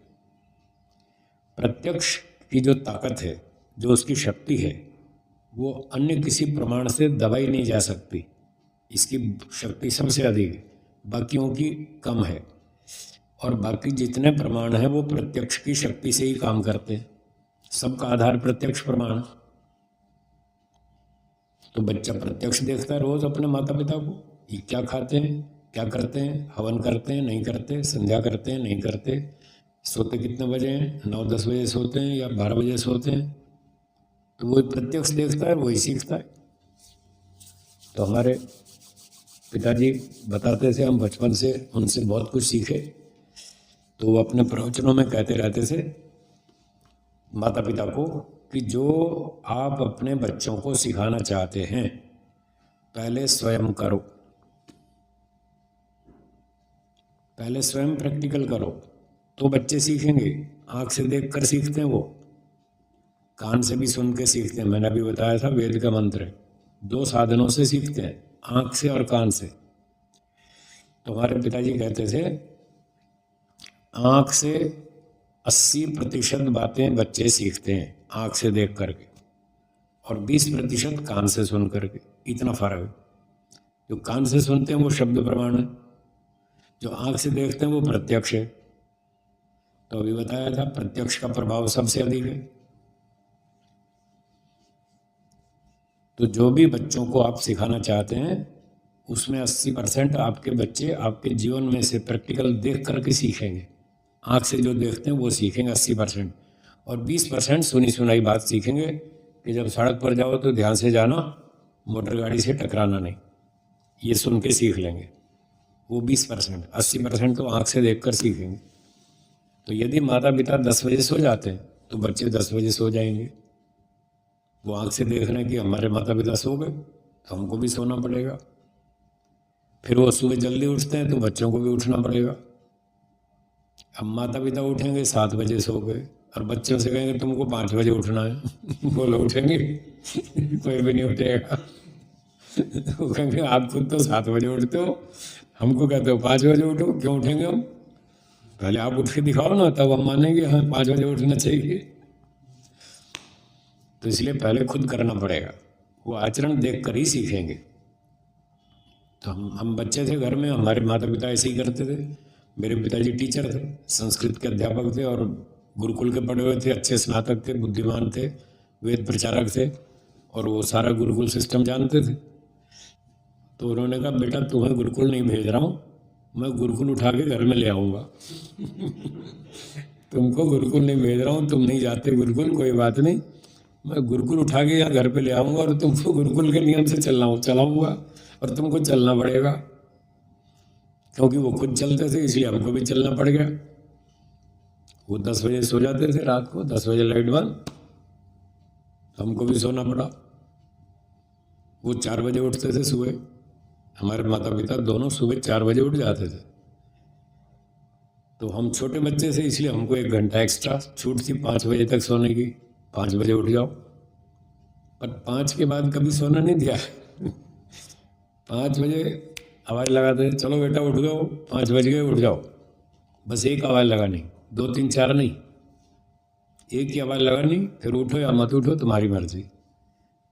प्रत्यक्ष की जो ताकत है, जो उसकी शक्ति है, वो अन्य किसी प्रमाण से दबाई नहीं जा सकती, इसकी शक्ति सबसे अधिक है, बाकियों की कम है, और बाकी जितने प्रमाण हैं वो प्रत्यक्ष की शक्ति से ही काम करते हैं, सबका आधार प्रत्यक्ष प्रमाण। तो बच्चा प्रत्यक्ष देखता है रोज अपने माता पिता को, ये क्या खाते हैं, क्या करते हैं, हवन करते हैं नहीं करते, संध्या करते हैं नहीं करते, सोते कितने बजे हैं, 9-10 बजे सोते हैं या 12 बजे सोते हैं, तो वही प्रत्यक्ष देखता है, वही सीखता है। तो हमारे पिताजी बताते थे, हम बचपन से उनसे बहुत कुछ सीखे, तो वो अपने प्रवचनों में कहते रहते थे माता पिता को कि जो आप अपने बच्चों को सिखाना चाहते हैं पहले स्वयं करो, पहले स्वयं प्रैक्टिकल करो, तो बच्चे सीखेंगे। आँख से देख कर सीखते हैं, वो कान से भी सुन के सीखते हैं। मैंने अभी बताया था वेद का मंत्र है, 2 साधनों से सीखते हैं, आँख से और कान से। तो हमारे पिताजी कहते थे आँख से 80% बातें बच्चे सीखते हैं आँख से देख करके, और 20% कान से सुन करके, इतना फर्क है। जो कान से सुनते हैं वो शब्द प्रमाण है, जो आँख से देखते हैं वो प्रत्यक्ष है। तो अभी बताया था प्रत्यक्ष का प्रभाव सबसे अधिक है। तो जो भी बच्चों को आप सिखाना चाहते हैं उसमें 80% आपके बच्चे आपके जीवन में से प्रैक्टिकल देख करके सीखेंगे, आँख से जो देखते हैं वो सीखेंगे 80%, और 20% सुनी सुनाई बात सीखेंगे कि जब सड़क पर जाओ तो ध्यान से जाना, मोटर गाड़ी से टकराना नहीं, ये सुन के सीख लेंगे। वो 20%, 80% तो आँख से देख कर सीखेंगे। तो यदि माता पिता 10 बजे सो जाते हैं तो बच्चे 10 बजे सो जाएंगे। वो आँख से देख रहे हैं कि हमारे माता पिता सो गए तो हमको भी सोना पड़ेगा। फिर वो सुबह जल्दी उठते हैं तो बच्चों को भी उठना पड़ेगा। अब माता पिता उठेंगे 7 बजे सो गए और बच्चों से कहेंगे तुमको 5 बजे उठना है बोलो उठेंगे? कोई भी नहीं उठेगा। वो कहेंगे आप खुद तो 7 बजे उठते हो, हमको कहते हो 5 बजे उठो, क्यों उठेंगे हम? पहले आप उठ के दिखाओ ना, तब हम मानेंगे हाँ 5 बजे उठना चाहिए। तो इसलिए पहले खुद करना पड़ेगा, वो आचरण देख कर ही सीखेंगे। तो हम बच्चे थे घर में, हमारे माता पिता ऐसे ही करते थे। मेरे पिताजी टीचर थे, संस्कृत के अध्यापक थे और गुरुकुल के पढ़े हुए थे, अच्छे स्नातक थे, बुद्धिमान थे, वेद प्रचारक थे, और वो सारा गुरुकुल सिस्टम जानते थे। तो उन्होंने कहा बेटा तुम्हें गुरुकुल नहीं भेज रहा हूँ, मैं गुरुकुल उठा के घर में ले आऊँगा। तुमको गुरुकुल नहीं भेज रहा हूँ, तुम नहीं जाते गुरुकुल, कोई बात नहीं, मैं गुरुकुल उठा के यहाँ घर पे ले आऊँगा और तुमको गुरुकुल के नियम से चलाऊँगा, और तुमको चलना पड़ेगा। क्योंकि वो खुद चलते थे इसलिए हमको भी चलना पड़ गया। वो 10 बजे सो जाते थे रात को, 10 बजे लाइट बंद, हमको भी सोना पड़ा। वो 4 बजे उठते थे सुबह, हमारे माता पिता दोनों सुबह 4 बजे उठ जाते थे। तो हम छोटे बच्चे थे इसलिए हमको 1 घंटा एक्स्ट्रा छूट थी 5 बजे तक सोने की, 5 बजे उठ जाओ। पर 5 के बाद कभी सोना नहीं दिया। 5 बजे आवाज़ लगाते थे चलो बेटा उठ जाओ, 5 बज गए उठ जाओ, बस एक आवाज़ लगानी, 2 3 4 नहीं, एक की आवाज़ लगानी, फिर उठो या मत उठो तुम्हारी मर्जी।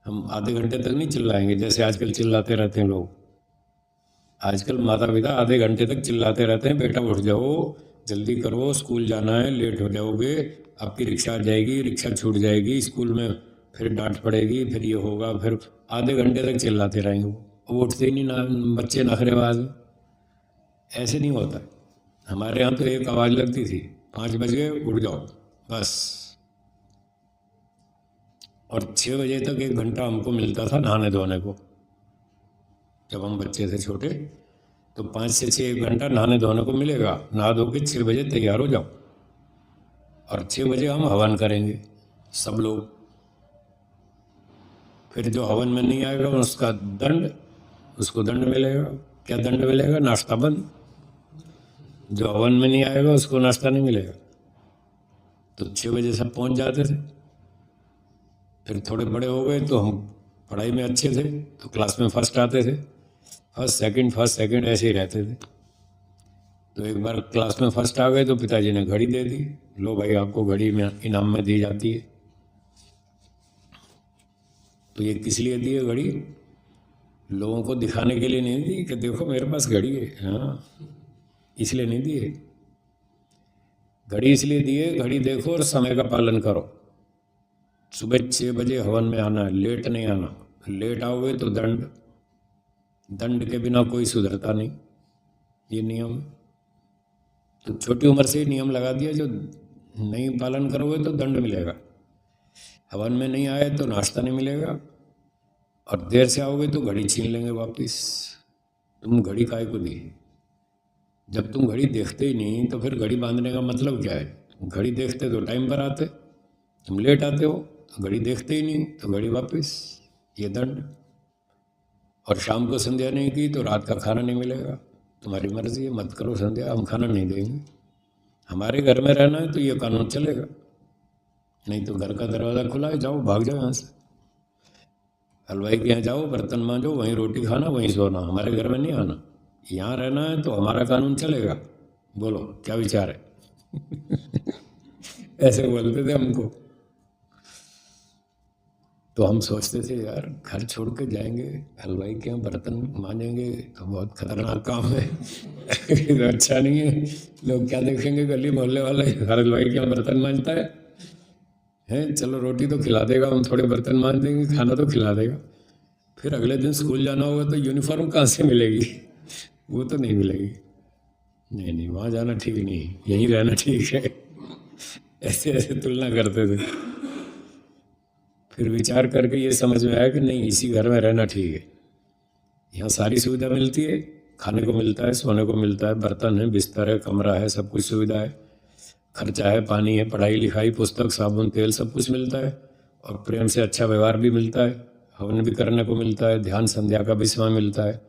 हम आधे घंटे तक नहीं चिल्लाएंगे जैसे आजकल चिल्लाते रहते हैं लोग। आजकल माता पिता आधे घंटे तक चिल्लाते रहते हैं, बेटा उठ जाओ, जल्दी करो, स्कूल जाना है, लेट हो जाओगे, आपकी रिक्शा आ जाएगी, रिक्शा छूट जाएगी, स्कूल में फिर डांट पड़ेगी, फिर ये होगा, फिर आधे घंटे तक चिल्लाते रहेंगे। वो उठते ही नहीं ना, बच्चे नखरेबाज। ऐसे नहीं होता। हमारे यहाँ तो एक आवाज़ लगती थी, 5 बज गए उठ जाओ बस। और 6 बजे तक 1 घंटा हमको मिलता था नहाने धोने को। जब हम बच्चे थे छोटे तो 5 से 6 1 घंटा नहाने धोने को मिलेगा। नहा धो के 6 बजे तैयार हो जाओ और 6 बजे हम हवन करेंगे सब लोग। फिर जो हवन में नहीं आएगा उसका दंड, उसको दंड मिलेगा। क्या दंड मिलेगा? नाश्ता बंद। जो हवन में नहीं आएगा उसको नाश्ता नहीं मिलेगा। तो 6 बजे सब पहुंच जाते थे। फिर थोड़े बड़े हो गए तो हम पढ़ाई में अच्छे थे तो क्लास में फर्स्ट आते थे, फर्स्ट सेकंड ऐसे ही रहते थे। तो एक बार क्लास में फर्स्ट आ गए तो पिताजी ने घड़ी दे दी, लो भाई आपको घड़ी में इनाम में दी जाती है। तो ये किस लिए दी है घड़ी? लोगों को दिखाने के लिए नहीं दी कि देखो मेरे पास घड़ी है, हाँ, इसलिए नहीं दी है। घड़ी इसलिए दी है, घड़ी देखो और समय का पालन करो। सुबह 6 बजे हवन में आना है, लेट नहीं आना। लेट आओगे तो दंड, दंड के बिना कोई सुधरता नहीं, ये नियम। तो छोटी उम्र से ही नियम लगा दिया, जो नहीं पालन करोगे तो दंड मिलेगा। हवन में नहीं आए तो नाश्ता नहीं मिलेगा, और देर से आओगे तो घड़ी छीन लेंगे वापस। तुम घड़ी काहे को दी? जब तुम घड़ी देखते ही नहीं तो फिर घड़ी बांधने का मतलब क्या है? घड़ी देखते तो टाइम पर आते, तुम लेट आते हो तो घड़ी देखते ही नहीं तो घड़ी वापस, ये दंड। और शाम को संध्या नहीं की तो रात का खाना नहीं मिलेगा। तुम्हारी मर्जी है, मत करो संध्या, हम खाना नहीं देंगे। हमारे घर में रहना है तो ये कानून चलेगा, नहीं तो घर का दरवाज़ा खुला है, जाओ भाग जाओ यहाँ से। हलवाई के यहाँ जाओ, बर्तन मांजो, वहीं रोटी खाना, वहीं सोना, हमारे घर में नहीं आना। यहाँ रहना है तो हमारा कानून चलेगा। बोलो क्या विचार है? ऐसे बोलते थे हमको। तो हम सोचते थे यार घर छोड़ के जाएंगे, हलवाई के यहाँ बर्तन मांजेंगे तो बहुत खतरनाक काम है। तो अच्छा नहीं है, लोग क्या देखेंगे, गली मोहल्ले वाले हर हलवाई के यहाँ बर्तन मांजता है। चलो रोटी तो खिला देगा, हम थोड़े बर्तन मांज देंगे, खाना तो खिला देगा। फिर अगले दिन स्कूल जाना होगा तो यूनिफॉर्म कहाँ से मिलेगी? वो तो नहीं मिलेगी। नहीं, वहाँ जाना ठीक नहीं, यहीं रहना ठीक है। ऐसे ऐसे तुलना करते थे। फिर विचार करके ये समझ में आया कि नहीं, इसी घर में रहना ठीक है। यहाँ सारी सुविधा मिलती है, खाने को मिलता है, सोने को मिलता है, बर्तन है, बिस्तर है, कमरा है, सब कुछ सुविधा है, खर्चा है, पानी है, पढ़ाई लिखाई, पुस्तक, साबुन, तेल, सब कुछ मिलता है। और प्रेम से अच्छा व्यवहार भी मिलता है, हवन भी करने को मिलता है, ध्यान संध्या का भी समय मिलता है,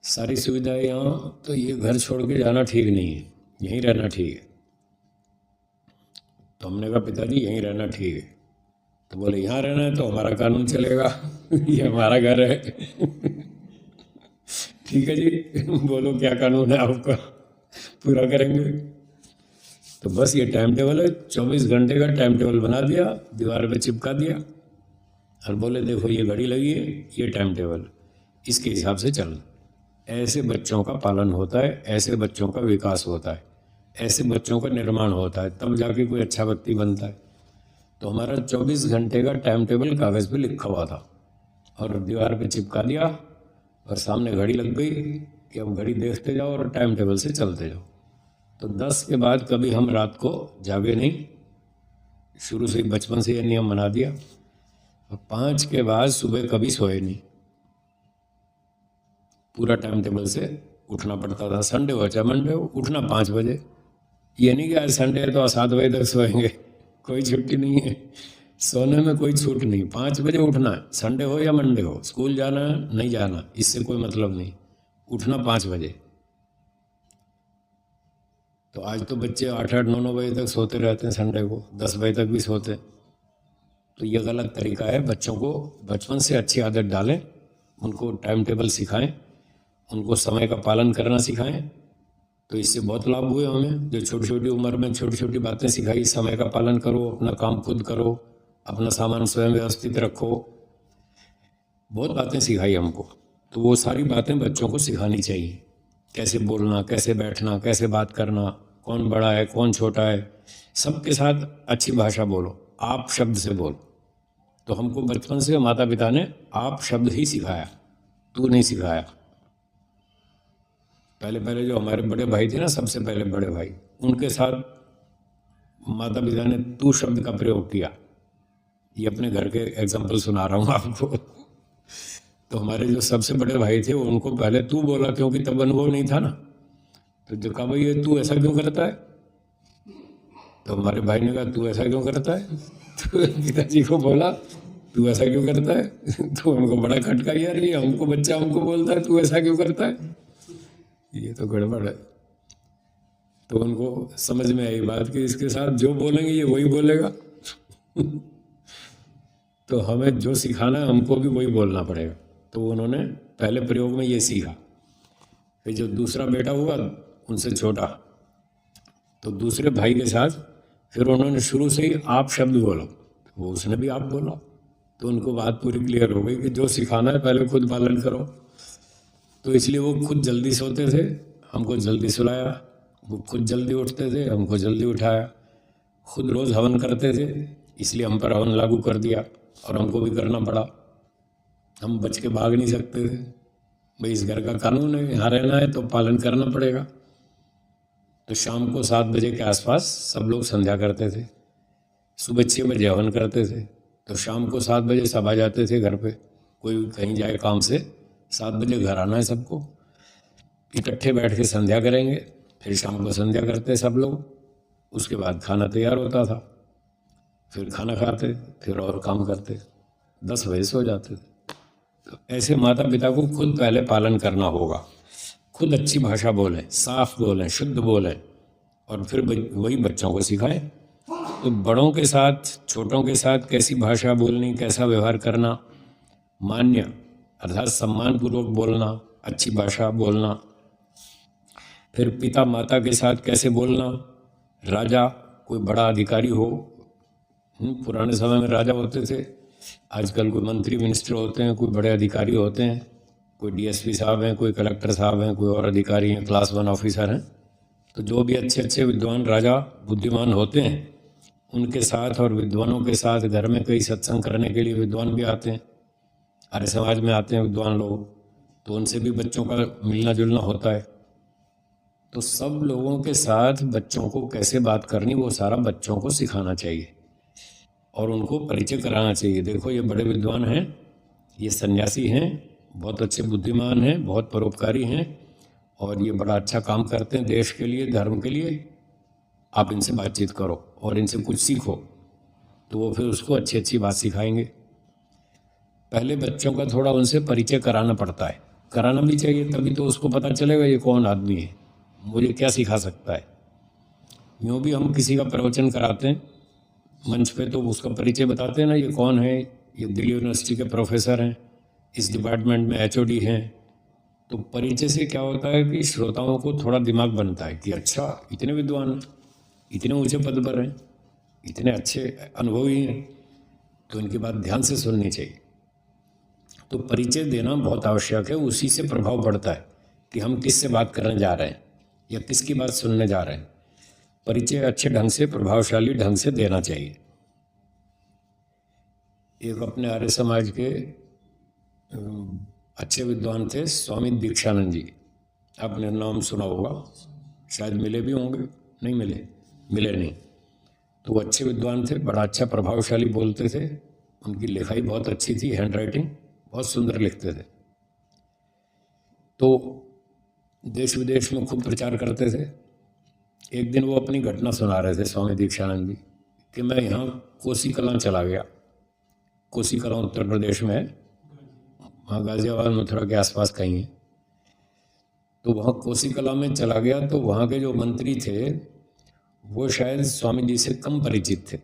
सारी सुविधाएं यहाँ। तो ये घर छोड़ के जाना ठीक नहीं है, यहीं रहना ठीक है। तो हमने कहा पिताजी यहीं रहना ठीक है। तो बोले यहाँ रहना है तो हमारा कानून चलेगा। ये हमारा घर है। ठीक है जी, बोलो क्या कानून है आपका, पूरा करेंगे। तो बस ये टाइम टेबल है, 24 घंटे का टाइम टेबल बना दिया, दीवार पे चिपका दिया और बोले देखो ये घड़ी लगी है, ये टाइम टेबल, इसके हिसाब से चलना। ऐसे बच्चों का पालन होता है, ऐसे बच्चों का विकास होता है, ऐसे बच्चों का निर्माण होता है, तब जाके कोई अच्छा व्यक्ति बनता है। तो हमारा 24 घंटे का टाइम टेबल कागज़ पे लिखा हुआ था और दीवार पे चिपका दिया, और सामने घड़ी लग गई कि अब घड़ी देखते जाओ और टाइम टेबल से चलते जाओ। तो 10 के बाद कभी हम रात को जागे नहीं, शुरू से ही बचपन से ये नियम बना दिया। और 5 के बाद सुबह कभी सोए नहीं, पूरा टाइम टेबल से उठना पड़ता था। संडे हो चाहे मंडे हो, उठना 5 बजे। ये नहीं कि आज संडे है तो 7 बजे तक सोएंगे, कोई छुट्टी नहीं है, सोने में कोई छूट नहीं। 5 बजे उठना है, संडे हो या मंडे हो, स्कूल जाना है नहीं जाना इससे कोई मतलब नहीं, उठना 5 बजे। तो आज तो बच्चे 8-8, 9-9 बजे तक सोते रहते हैं, संडे को 10 बजे तक भी सोते हैं। तो ये गलत तरीका है। बच्चों को बचपन से अच्छी आदत डालें, उनको टाइम टेबल सिखाएं, उनको समय का पालन करना सिखाएं, तो इससे बहुत लाभ हुए हमें। जो छोटी छोटी उम्र में छोटी छोटी बातें सिखाई, समय का पालन करो, अपना काम खुद करो, अपना सामान स्वयं व्यवस्थित रखो, बहुत बातें सिखाई हमको। तो वो सारी बातें बच्चों को सिखानी चाहिए। कैसे बोलना, कैसे बैठना, कैसे बात करना, कौन बड़ा है कौन छोटा है, सबके साथ अच्छी भाषा बोलो, आप शब्द से बोलो। तो हमको बचपन से माता पिता ने आप शब्द ही सिखाया, तू नहीं सिखाया। पहले पहले जो हमारे बड़े भाई थे ना, सबसे पहले बड़े भाई, उनके साथ माता पिता ने तू शब्द का प्रयोग किया। ये अपने घर के एग्जाम्पल सुना रहा हूँ आपको। तो हमारे जो सबसे बड़े भाई थे उनको पहले तू बोला, क्योंकि तब अनुभव नहीं था ना। तो जो कहा भाई ये तू ऐसा क्यों करता है, तो हमारे भाई ने कहा तू ऐसा क्यों करता है। तो पिताजी को बोला तू ऐसा क्यों करता है। तो उनको बड़ा खटका, यार ये हमको बच्चा हमको बोलता है तू ऐसा क्यों करता है, ये तो गड़बड़ है। तो उनको समझ में आई बात कि इसके साथ जो बोलेंगे ये वही बोलेगा। तो हमें जो सिखाना है हमको भी वही बोलना पड़ेगा। तो उन्होंने पहले प्रयोग में ये सीखा। फिर जो दूसरा बेटा हुआ उनसे छोटा, तो दूसरे भाई के साथ फिर उन्होंने शुरू से ही आप शब्द बोला, वो उसने भी आप बोला। तो उनको बात पूरी क्लियर हो गई कि जो सिखाना है पहले खुद पालन करो। तो इसलिए वो खुद जल्दी सोते थे, हमको जल्दी सुलाया, वो खुद जल्दी उठते थे, हमको जल्दी उठाया। खुद रोज़ हवन करते थे, इसलिए हम पर हवन लागू कर दिया और हमको भी करना पड़ा। हम बच के भाग नहीं सकते थे, भाई इस घर का कानून है, यहाँ रहना है तो पालन करना पड़ेगा। तो शाम को 7 बजे के आसपास सब लोग संध्या करते थे, सुबह 6 बजे हवन करते थे। तो शाम को 7 बजे सब आ जाते थे घर पे, कोई कहीं जाए काम से, 7 बजे घर आना है सबको, इकट्ठे बैठ के संध्या करेंगे। फिर शाम को संध्या करते सब लोग, उसके बाद खाना तैयार होता था, फिर खाना खाते, फिर और काम करते, 10 बजे सो जाते थे। तो ऐसे माता पिता को खुद पहले पालन करना होगा, खुद अच्छी भाषा बोलें, साफ बोलें, शुद्ध बोलें, और फिर वही बच्चों को सिखाएं। तो बड़ों के साथ छोटों के साथ कैसी भाषा बोलनी, कैसा व्यवहार करना, मान्य अर्थात सम्मानपूर्वक बोलना, अच्छी भाषा बोलना। फिर पिता माता के साथ कैसे बोलना, राजा कोई बड़ा अधिकारी हो, पुराने समय में राजा होते थे, आजकल कोई मंत्री मिनिस्टर होते हैं, कोई बड़े अधिकारी होते हैं, कोई डीएसपी साहब हैं, कोई कलेक्टर साहब हैं, कोई और अधिकारी हैं, क्लास 1 ऑफिसर हैं। तो जो भी अच्छे अच्छे विद्वान राजा बुद्धिमान होते हैं, उनके साथ और विद्वानों के साथ घर में कई सत्संग करने के लिए विद्वान भी आते हैं, आर्य समाज में आते हैं विद्वान लोग, तो उनसे भी बच्चों का मिलना जुलना होता है। तो सब लोगों के साथ बच्चों को कैसे बात करनी, वो सारा बच्चों को सिखाना चाहिए और उनको परिचय कराना चाहिए। देखो ये बड़े विद्वान हैं, ये सन्यासी हैं, बहुत अच्छे बुद्धिमान हैं, बहुत परोपकारी हैं, और ये बड़ा अच्छा काम करते हैं देश के लिए, धर्म के लिए। आप इनसे बातचीत करो और इनसे कुछ सीखो, तो वो फिर उसको अच्छी अच्छी बात सिखाएंगे। पहले बच्चों का थोड़ा उनसे परिचय कराना पड़ता है, कराना भी चाहिए, तभी तो उसको पता चलेगा ये कौन आदमी है, मुझे क्या सिखा सकता है। यूँ भी हम किसी का प्रवचन कराते हैं मंच पे, तो उसका परिचय बताते हैं ना, ये कौन है, ये दिल्ली यूनिवर्सिटी के प्रोफेसर हैं, इस डिपार्टमेंट में एचओडी हैं। तो परिचय से क्या होता है कि श्रोताओं को थोड़ा दिमाग बनता है कि अच्छा इतने विद्वान हैं, इतने ऊंचे पद पर हैं, इतने अच्छे अनुभवी हैं, तो इनकी बात ध्यान से सुननी चाहिए। तो परिचय देना बहुत आवश्यक है, उसी से प्रभाव पड़ता है कि हम किससे बात करने जा रहे हैं या किसकी बात सुनने जा रहे हैं। परिचय अच्छे ढंग से, प्रभावशाली ढंग से देना चाहिए। एक अपने आर्य समाज के अच्छे विद्वान थे स्वामी दीक्षानंद जी, आपने नाम सुना होगा, शायद मिले भी होंगे, नहीं मिले नहीं। तो वो अच्छे विद्वान थे, बड़ा अच्छा प्रभावशाली बोलते थे, उनकी लिखाई बहुत अच्छी थी, हैंड राइटिंग बहुत सुंदर लिखते थे। तो देश विदेश में खूब प्रचार करते थे। एक दिन वो अपनी घटना सुना रहे थे स्वामी दीक्षानंद जी कि मैं यहाँ कोसी कलां चला गया। कोसी कलां उत्तर प्रदेश में है, वहाँ गाजियाबाद मथुरा के आसपास कहीं है। तो वहाँ कोसी कलां में चला गया, तो वहाँ के जो मंत्री थे वो शायद स्वामी जी से कम परिचित थे,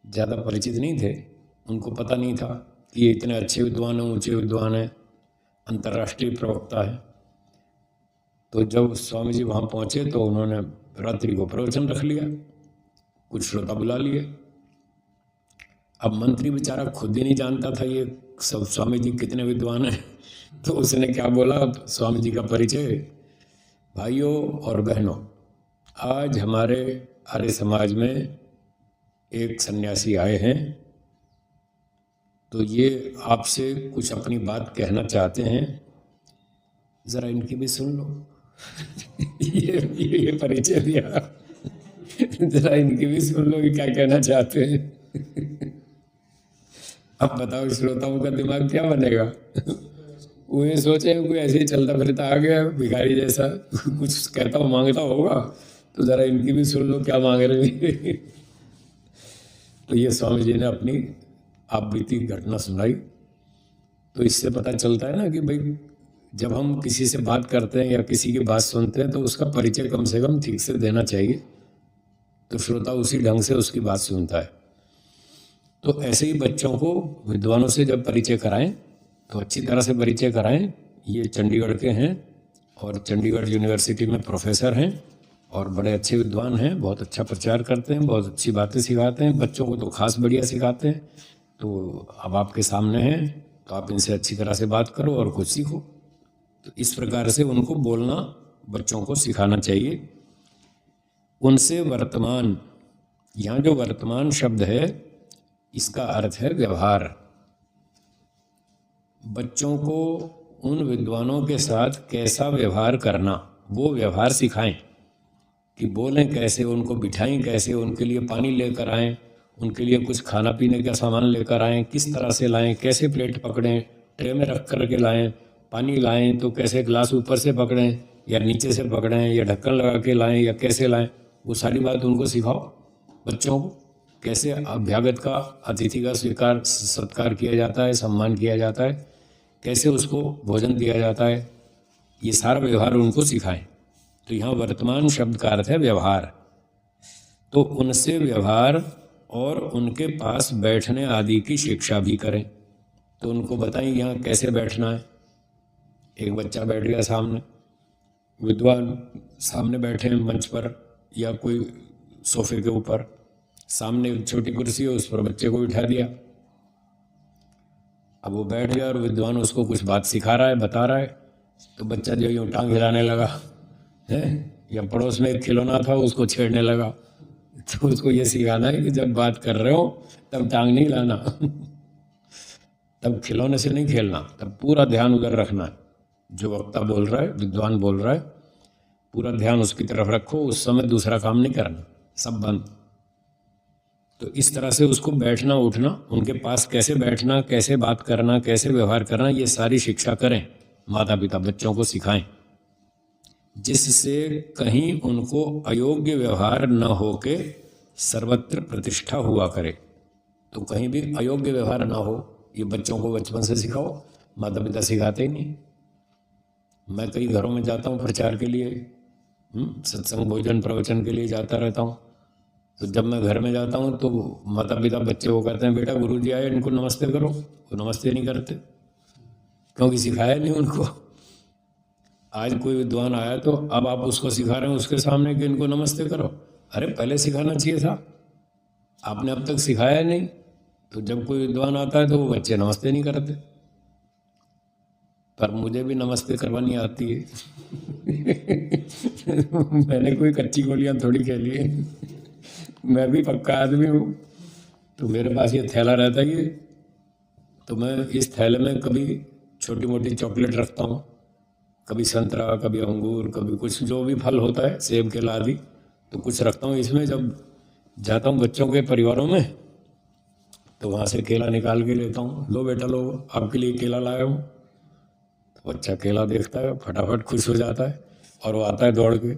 ज़्यादा परिचित नहीं थे, उनको पता नहीं था कि ये इतने अच्छे विद्वान हैं, ऊँचे विद्वान हैं, अंतर्राष्ट्रीय प्रवक्ता है। तो जब स्वामी जी वहाँ पहुँचे तो उन्होंने रात्रि को प्रवचन रख लिया, कुछ श्रोता बुला लिए। अब मंत्री बेचारा खुद ही नहीं जानता था ये सब स्वामी जी कितने विद्वान हैं, तो उसने क्या बोला, स्वामी जी का परिचय, भाइयों और बहनों, आज हमारे आर्य समाज में एक सन्यासी आए हैं, तो ये आपसे कुछ अपनी बात कहना चाहते हैं, जरा इनकी भी सुन लो। ये परिचय दिया, जरा इनकी भी सुन लो कि क्या कहना चाहते हैं। अब बताओ श्रोताओं का दिमाग क्या बनेगा। वो ये सोचे कोई ऐसे ही चलता फिरता आ गया भिखारी जैसा, कुछ कहता हो मांगता होगा, तो जरा इनकी भी सुन लो क्या मांग रहे। तो ये स्वामी जी ने अपनी आप बीती घटना सुनाई। तो इससे पता चलता है ना कि भाई जब हम किसी से बात करते हैं या किसी की बात सुनते हैं तो उसका परिचय कम से कम ठीक से देना चाहिए, तो श्रोता उसी ढंग से उसकी बात सुनता है। तो ऐसे ही बच्चों को विद्वानों से जब परिचय कराएं तो अच्छी तरह से परिचय कराएं। ये चंडीगढ़ के हैं और चंडीगढ़ यूनिवर्सिटी में प्रोफेसर हैं और बड़े अच्छे विद्वान हैं, बहुत अच्छा प्रचार करते हैं, बहुत अच्छी बातें सिखाते हैं, बच्चों को तो खास बढ़िया सिखाते हैं। तो अब आपके सामने हैं तो आप इनसे अच्छी तरह से बात करो और कुछ सीखो। तो इस प्रकार से उनको बोलना बच्चों को सिखाना चाहिए। उनसे वर्तमान, यहाँ जो वर्तमान शब्द है इसका अर्थ है व्यवहार। बच्चों को उन विद्वानों के साथ कैसा व्यवहार करना, वो व्यवहार सिखाएं कि बोलें कैसे, उनको बिठाएं कैसे, उनके लिए पानी लेकर आएं, उनके लिए कुछ खाना पीने का सामान लेकर आएं, किस तरह से लाएं, कैसे प्लेट पकड़ें, ट्रे में रख कर के लाएं, पानी लाएं तो कैसे ग्लास ऊपर से पकड़ें या नीचे से पकड़ें या ढक्कन लगा के लाएं या कैसे लाएं, वो सारी बात उनको सिखाओ बच्चों को। कैसे अभ्यागत का, अतिथि का स्वीकार सत्कार किया जाता है, सम्मान किया जाता है, कैसे उसको भोजन दिया जाता है, ये सारा व्यवहार उनको सिखाएं। तो यहाँ वर्तमान शब्द का अर्थ है व्यवहार। तो उनसे व्यवहार और उनके पास बैठने आदि की शिक्षा भी करें। तो उनको बताएं यहाँ कैसे बैठना है। एक बच्चा बैठ गया सामने, विद्वान सामने बैठे हैं मंच पर या कोई सोफे के ऊपर, सामने छोटी कुर्सी है उस पर बच्चे को बिठा दिया। अब वो बैठ गया और विद्वान उसको कुछ बात सिखा रहा है, बता रहा है, तो बच्चा जो यूँ टांग हिलाने लगा है, या पड़ोस में एक खिलौना था उसको छेड़ने लगा। तो उसको ये सिखाना है कि जब बात कर रहे हो तब टांग नहीं हिलाना, तब खिलौने से नहीं खेलना, तब पूरा ध्यान उधर रखना है। जो वक्ता बोल रहा है, विद्वान बोल रहा है, पूरा ध्यान उसकी तरफ रखो, उस समय दूसरा काम नहीं करना, सब बंद। तो इस तरह से उसको बैठना उठना, उनके पास कैसे बैठना, कैसे बात करना, कैसे व्यवहार करना, ये सारी शिक्षा करें, माता पिता बच्चों को सिखाएं, जिससे कहीं उनको अयोग्य व्यवहार न होके सर्वत्र प्रतिष्ठा हुआ करे। तो कहीं भी अयोग्य व्यवहार ना हो, ये बच्चों को बचपन से सिखाओ, माता पिता सिखाते ही नहीं। मैं कई घरों में जाता हूँ प्रचार के लिए, सत्संग भोजन प्रवचन के लिए जाता रहता हूँ। तो जब मैं घर में जाता हूँ तो माता पिता बच्चे को कहते हैं, बेटा गुरुजी आए इनको नमस्ते करो। वो नमस्ते नहीं करते, क्योंकि सिखाया नहीं उनको। आज कोई विद्वान आया तो अब आप उसको सिखा रहे हैं उसके सामने कि इनको नमस्ते करो। अरे पहले सिखाना चाहिए था, आपने अब तक सिखाया नहीं। तो जब कोई विद्वान आता है तो वो बच्चे नमस्ते नहीं करते। पर मुझे भी नमस्ते करवानी आती है। मैंने कोई कच्ची गोलियां थोड़ी खेली है, मैं भी पक्का आदमी हूँ। तो मेरे पास ये थैला रहता है, तो मैं इस थैले में कभी छोटी मोटी चॉकलेट रखता हूँ, कभी संतरा, कभी अंगूर, कभी कुछ जो भी फल होता है, सेब केला आदि, तो कुछ रखता हूँ इसमें। जब जाता हूँ बच्चों के परिवारों में तो वहाँ से केला निकाल के लेता हूँ, लो बेटा लो, आपके लिए केला लाया हूँ। तो बच्चा केला देखता है, फटाफट खुश हो जाता है और वो आता है दौड़ के।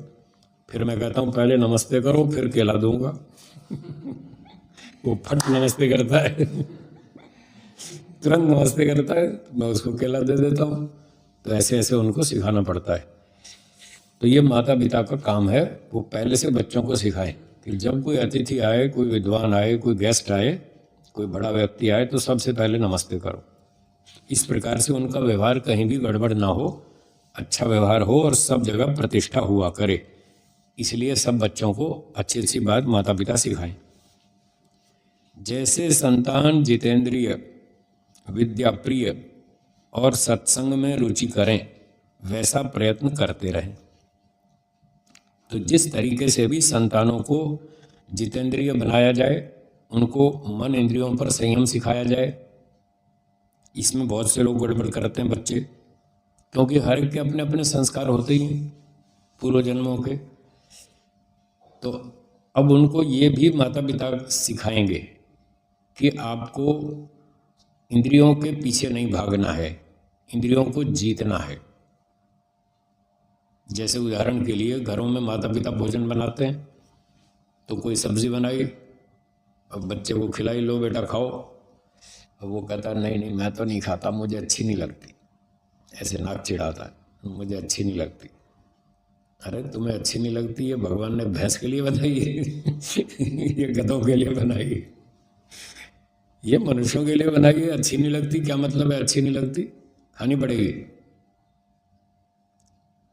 फिर मैं कहता हूँ पहले नमस्ते करो फिर केला दूंगा। वो फट नमस्ते करता है, तुरंत नमस्ते करता है, मैं उसको केला दे देता हूँ। तो ऐसे ऐसे उनको सिखाना पड़ता है। तो ये माता पिता का काम है, वो पहले से बच्चों को सिखाएं कि जब कोई अतिथि आए, कोई विद्वान आए, कोई गेस्ट आए, कोई बड़ा व्यक्ति आए तो सबसे पहले नमस्ते करो। इस प्रकार से उनका व्यवहार कहीं भी गड़बड़ ना हो, अच्छा व्यवहार हो और सब जगह प्रतिष्ठा हुआ करे। इसलिए सब बच्चों को अच्छी अच्छी बात माता पिता सिखाएं। जैसे संतान जितेंद्रिय, विद्या प्रिय और सत्संग में रुचि करें, वैसा प्रयत्न करते रहें। तो जिस तरीके से भी संतानों को जितेंद्रिय बनाया जाए, उनको मन इंद्रियों पर संयम सिखाया जाए। इसमें बहुत से लोग गड़बड़ करते हैं बच्चे, क्योंकि हर एक के अपने अपने संस्कार होते ही हैं पूर्व जन्मों के। तो अब उनको ये भी माता पिता सिखाएंगे कि आपको इंद्रियों के पीछे नहीं भागना है, इंद्रियों को जीतना है। जैसे उदाहरण के लिए घरों में माता पिता भोजन बनाते हैं, तो कोई सब्जी बनाई, अब बच्चे को खिलाई, लो बेटा खाओ। अब वो कहता नहीं नहीं मैं तो नहीं खाता, मुझे अच्छी नहीं लगती, ऐसे नाक चिढ़ाता है, मुझे अच्छी नहीं लगती। अरे तुम्हें अच्छी नहीं लगती, ये भगवान ने भैंस के लिए बनाई है ये गधों के लिए बनाई है, ये मनुष्यों के लिए बनाई है। अच्छी नहीं लगती क्या मतलब है? अच्छी नहीं लगती, खानी पड़ेगी।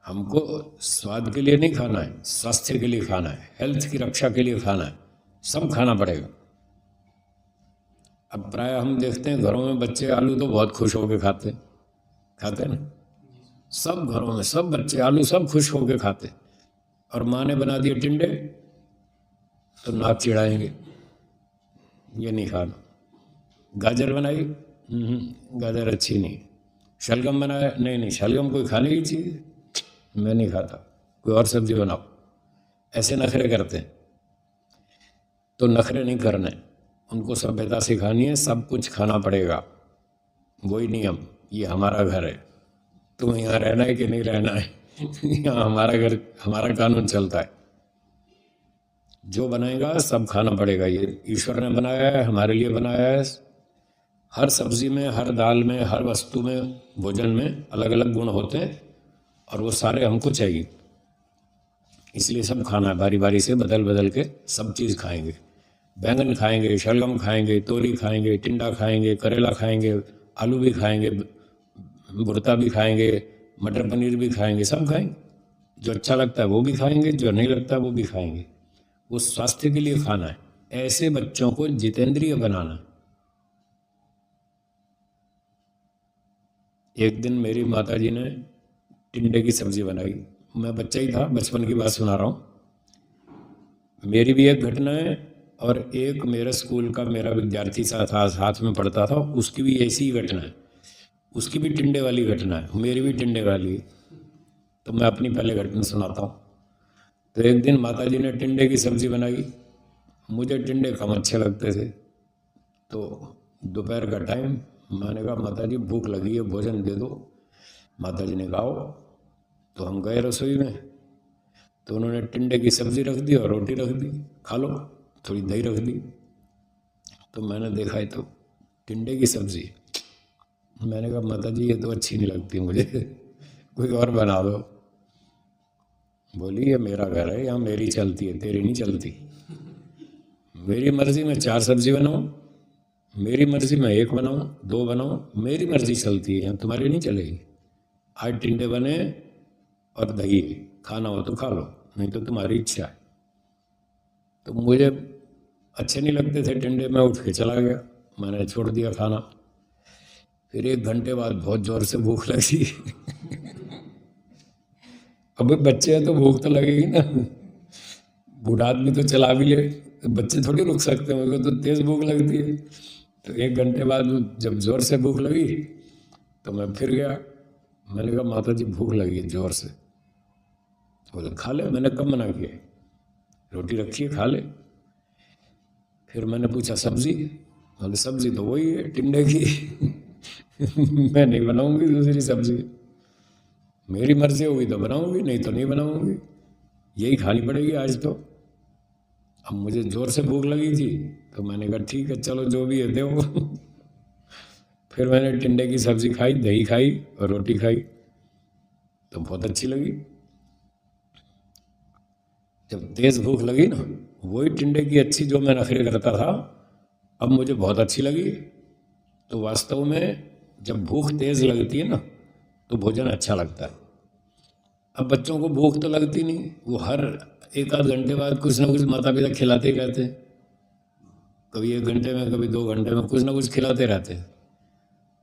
हमको स्वाद के लिए नहीं खाना है, स्वास्थ्य के लिए खाना है, हेल्थ की रक्षा के लिए खाना है, सब खाना पड़ेगा। अब प्राय हम देखते हैं घरों में बच्चे आलू तो बहुत खुश होकर खाते हैं ना, सब घरों में सब बच्चे आलू सब खुश होकर खाते, और माँ ने बना दिए टिंडे तो नाक चिढ़ाएंगे, ये नहीं खाना। गाजर बनाई, गाजर अच्छी नहीं। शलगम बनाया, नहीं नहीं शलगम कोई खाने की चीज़, मैं नहीं खाता, कोई और सब्जी बनाओ। ऐसे नखरे करते हैं। तो नखरे नहीं करने, उनको सभ्यता सिखानी है, सब कुछ खाना पड़ेगा, वही नियम। ये हमारा घर है, तुम्हें यहाँ रहना है कि नहीं रहना है यहाँ हमारा घर, हमारा कानून चलता है। जो बनाएगा सब खाना पड़ेगा, ये ईश्वर ने बनाया है, हमारे लिए बनाया है। हर सब्जी में, हर दाल में, हर वस्तु में, भोजन में अलग अलग गुण होते हैं, और वो सारे हमको चाहिए। इसलिए सब खाना है, बारी बारी से बदल बदल के सब चीज़ खाएंगे। बैंगन खाएंगे, शलगम खाएंगे, तोरी खाएंगे, टिंडा खाएंगे, करेला खाएंगे, आलू भी खाएंगे, भुर्ता भी खाएंगे, मटर पनीर भी खाएंगे, सब खाएंगे। जो अच्छा लगता है वो भी खाएंगे, जो नहीं लगता वो भी खाएंगे। वो स्वास्थ्य के लिए खाना है। ऐसे बच्चों को जितेंद्रिय बनाना। एक दिन मेरी माताजी ने टिंडे की सब्जी बनाई, मैं बच्चा ही था, बचपन की बात सुना रहा हूँ। मेरी भी एक घटना है, और एक मेरे स्कूल का मेरा विद्यार्थी साथ में पढ़ता था, उसकी भी ऐसी ही घटना है। उसकी भी टिंडे वाली घटना है, मेरी भी टिंडे वाली। तो मैं अपनी पहले घटना सुनाता हूँ। तो एक दिन माताजी ने टिंडे की सब्जी बनाई, मुझे टिंडे कम अच्छे लगते थे। तो दोपहर का टाइम, मैंने कहा माताजी भूख लगी है, भोजन दे दो। माताजी ने कहा। तो हम गए रसोई में, तो उन्होंने टिंडे की सब्जी रख दी और रोटी रख दी, खा लो, थोड़ी दही रख दी। तो मैंने देखा है तो टिंडे की सब्जी, मैंने कहा माताजी ये तो अच्छी नहीं लगती मुझे कोई और बना दो। बोली ये मेरा घर है, यहाँ मेरी चलती है, तेरी नहीं चलती। मेरी मर्जी में 4 सब्जी बनाऊँ, मेरी मर्जी में 1 बनाऊँ, 2 बनाऊँ, मेरी मर्जी चलती है, यहाँ तुम्हारी नहीं चलेगी। आज टिंडे बने और दही, खाना हो तो खा लो, नहीं तो तुम्हारी इच्छा है। तो मुझे अच्छे नहीं लगते थे टिंडे, मैं उठ के चला गया, मैंने छोड़ दिया खाना। फिर 1 घंटे बाद बहुत ज़ोर से भूख लगी अब बच्चे हैं तो भूख तो लगेगी ना, बूढ़ा आदमी तो चला भी ले, बच्चे थोड़ी रुक सकते हैं, उनको तो तेज़ भूख लगती है। तो 1 घंटे बाद जब ज़ोर से भूख लगी तो मैं फिर गया, मैंने कहा माता जी भूख लगी है ज़ोर से। तो बोले खा ले, मैंने कब मना किया, रोटी रखी है खा ले। फिर मैंने पूछा सब्जी, बोले सब्जी तो वही है टिंडे की मैं नहीं बनाऊंगी दूसरी सब्जी, मेरी मर्जी होगी तो बनाऊंगी, नहीं तो नहीं बनाऊंगी, यही खानी पड़ेगी आज तो। अब मुझे ज़ोर से भूख लगी थी, तो मैंने कहा ठीक है चलो जो भी है दो फिर मैंने टिंडे की सब्जी खाई, दही खाई और रोटी खाई, तो बहुत अच्छी लगी। जब तेज़ भूख लगी ना, वही टिंडे की अच्छी जो मैं नखरे करता था, अब मुझे बहुत अच्छी लगी। तो वास्तव में जब भूख तेज़ लगती है ना, तो भोजन अच्छा लगता है। अब बच्चों को भूख तो लगती नहीं, वो हर एक आध घंटे बाद कुछ ना कुछ माता पिता खिलाते ही रहते हैं, कभी 1 घंटे में कभी 2 घंटे में कुछ ना कुछ खिलाते रहते हैं।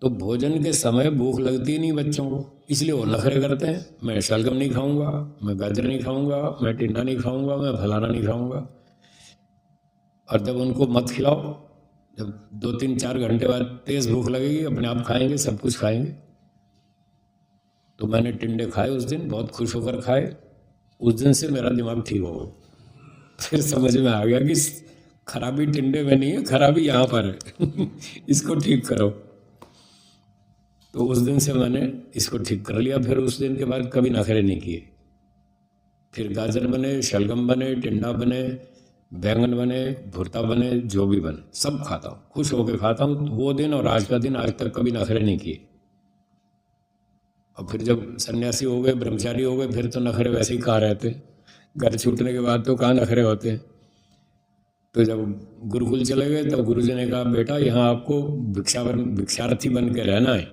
तो भोजन के समय भूख लगती नहीं बच्चों को, इसलिए वो नखरे करते हैं, मैं शलगम नहीं खाऊंगा, मैं गाजर नहीं खाऊंगा, मैं टिंडा नहीं खाऊंगा, मैं फलाना नहीं खाऊंगा। और जब उनको मत खिलाओ, जब 2 3 4 घंटे बाद तेज भूख लगेगी, अपने आप खाएंगे, सब कुछ खाएंगे। तो मैंने टिंडे खाए उस दिन, बहुत खुश होकर खाए। उस दिन से मेरा दिमाग ठीक हो गया। फिर समझ में आ गया कि खराबी टिंडे में नहीं है, खराबी यहाँ पर है। इसको ठीक करो। तो उस दिन से मैंने इसको ठीक कर लिया। फिर उस दिन के बाद कभी नखरे नहीं किए। फिर गाजर बने, शलगम बने, टिंडा बने, बैंगन बने, भुर्ता बने, जो भी बने सब खाता हूँ, खुश होकर खाता हूँ। वो दिन और आज का दिन आज तक कभी नखरे नहीं किए। और फिर जब सन्यासी हो गए, ब्रह्मचारी हो गए, फिर तो नखरे वैसे ही कहाँ रहते, घर छूटने के बाद तो कहाँ नखरे होते हैं। तो जब गुरुकुल चले गए तब गुरुजी ने कहा, बेटा यहाँ आपको भिक्षार्थी बन के रहना है,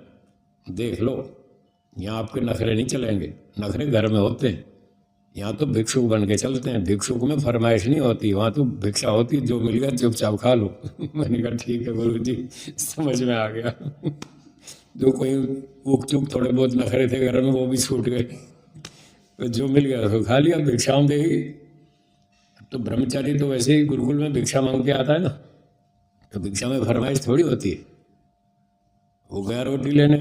देख लो यहाँ आपके नखरे नहीं चलेंगे, नखरे घर में होते हैं, यहाँ तो भिक्षुक बन के चलते हैं, भिक्षुक में फरमाइश नहीं होती, वहाँ तो भिक्षा होती, जो मिल गया चुपचाप खा लो। मैंने कहा ठीक है गुरुजी, समझ में आ गया। जो कोई ऊक चूक थोड़े बहुत नखरे थे घर में वो भी छूट गए, तो जो मिल गया तो खा लिया, भिक्षाम दे ही। तो ब्रह्मचारी तो वैसे ही गुरुकुल में भिक्षा मांग के आता है ना, तो भिक्षा में फरमाइश थोड़ी होती है। वो गया रोटी लेने,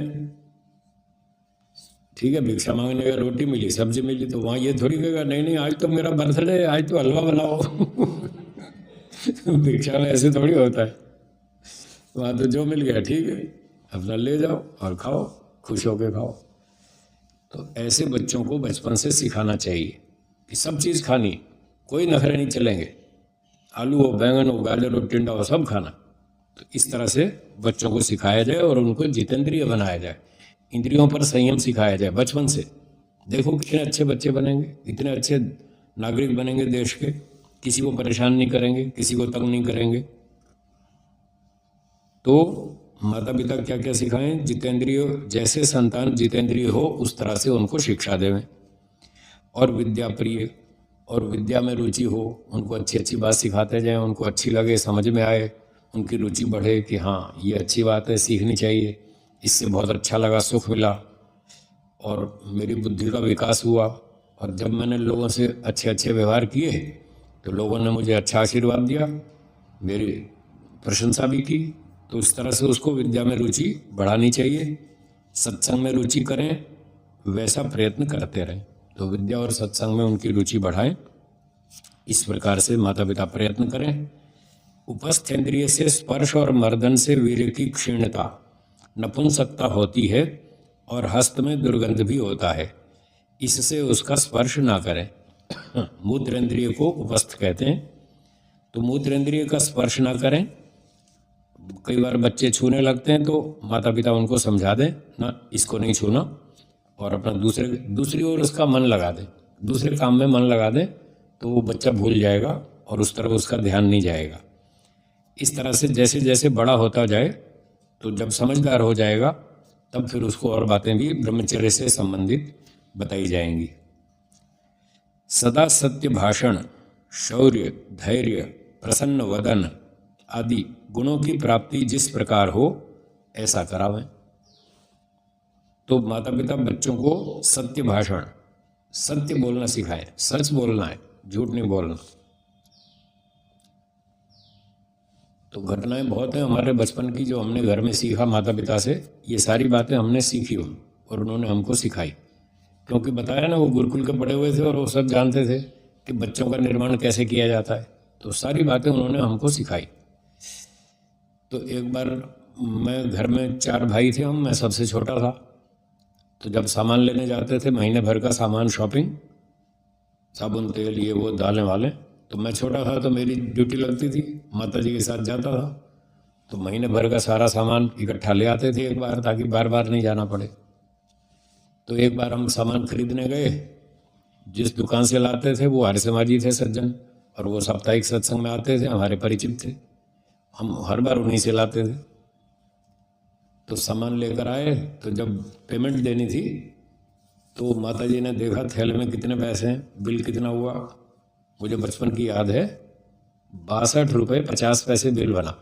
ठीक है, भिक्षा मांगने का, रोटी मिली, सब्जी मिली, तो वहाँ ये थोड़ी कहेगा नहीं नहीं आज तो मेरा बर्थडे है, आज तो हलवा बनाओ। भिक्षा में ऐसे थोड़ी होता है। वहाँ तो जो मिल गया ठीक है, अपना ले जाओ और खाओ, खुश होके खाओ। तो ऐसे बच्चों को बचपन से सिखाना चाहिए कि सब चीज़ खानी, कोई नखरे नहीं चलेंगे, आलू हो, बैंगन हो, गाजर हो, टिंडा हो, सब खाना। तो इस तरह से बच्चों को सिखाया जाए और उनको जितेंद्रिय बनाया जाए, इंद्रियों पर संयम सिखाया जाए बचपन से। देखो कितने अच्छे बच्चे बनेंगे, इतने अच्छे नागरिक बनेंगे देश के, किसी को परेशान नहीं करेंगे, किसी को तंग नहीं करेंगे। तो माता पिता क्या क्या सिखाएं, जितेंद्रिय, जैसे संतान जितेंद्रिय हो उस तरह से उनको शिक्षा देवें। और विद्या प्रिय, और विद्या में रुचि हो, उनको अच्छी अच्छी बात सिखाते जाएं, उनको अच्छी लगे, समझ में आए, उनकी रुचि बढ़े कि हाँ ये अच्छी बात है, सीखनी चाहिए, इससे बहुत अच्छा लगा, सुख मिला और मेरी बुद्धि का विकास हुआ। और जब मैंने लोगों से अच्छे अच्छे व्यवहार किए तो लोगों ने मुझे अच्छा आशीर्वाद दिया, मेरी प्रशंसा भी की। तो इस तरह से उसको विद्या में रुचि बढ़ानी चाहिए, सत्संग में रुचि करें, वैसा प्रयत्न करते रहें। तो विद्या और सत्संग में उनकी रुचि बढ़ाएं, इस प्रकार से माता पिता प्रयत्न करें। उपस्थेंद्रिय से स्पर्श और मर्दन से वीर्य की क्षीणता, नपुंसकता होती है और हस्त में दुर्गंध भी होता है, इससे उसका स्पर्श ना करें। मूत्रेंद्रिय को उपस्थ कहते हैं। तो मूत्रेंद्रिय का स्पर्श ना करें। कई बार बच्चे छूने लगते हैं तो माता पिता उनको समझा दें ना, इसको नहीं छूना, और अपना दूसरी ओर उसका मन लगा दें, दूसरे काम में मन लगा दें, तो वो बच्चा भूल जाएगा और उस तरफ उसका ध्यान नहीं जाएगा। इस तरह से जैसे जैसे बड़ा होता जाए तो जब समझदार हो जाएगा तब फिर उसको और बातें भी ब्रह्मचर्य से संबंधित बताई जाएंगी। सदा सत्य भाषण, शौर्य, धैर्य, प्रसन्न वदन आदि गुणों की प्राप्ति जिस प्रकार हो ऐसा करावें। तो माता पिता बच्चों को सत्य भाषण, सत्य बोलना सिखाएं, सच बोलना है, झूठ नहीं बोलना। तो घटनाएं बहुत हैं हमारे बचपन की जो हमने घर में सीखा माता पिता से, ये सारी बातें हमने सीखी और उन्होंने हमको सिखाई। क्योंकि बताया ना, वो गुरुकुल के पढ़े हुए थे और वो सब जानते थे कि बच्चों का निर्माण कैसे किया जाता है, तो सारी बातें उन्होंने हमको सिखाई। तो एक बार मैं, घर में 4 भाई थे हम, मैं सबसे छोटा था। तो जब सामान लेने जाते थे, महीने भर का सामान, शॉपिंग, साबुन, तेल, ये वो, दालें वाले, तो मैं छोटा था तो मेरी ड्यूटी लगती थी, माता जी के साथ जाता था। तो महीने भर का सारा सामान इकट्ठा ले आते थे एक बार, ताकि बार बार नहीं जाना पड़े। तो एक बार हम सामान खरीदने गए, जिस दुकान से लाते थे वो हर समाजी थे, सज्जन, और वो साप्ताहिक सत्संग में आते थे, हमारे परिचित थे, हम हर बार उन्हीं से लाते थे। तो सामान लेकर आए तो जब पेमेंट देनी थी तो माता जी ने देखा थैले में कितने पैसे हैं, बिल कितना हुआ। मुझे बचपन की याद है, 62 रुपये 50 पैसे बिल बना।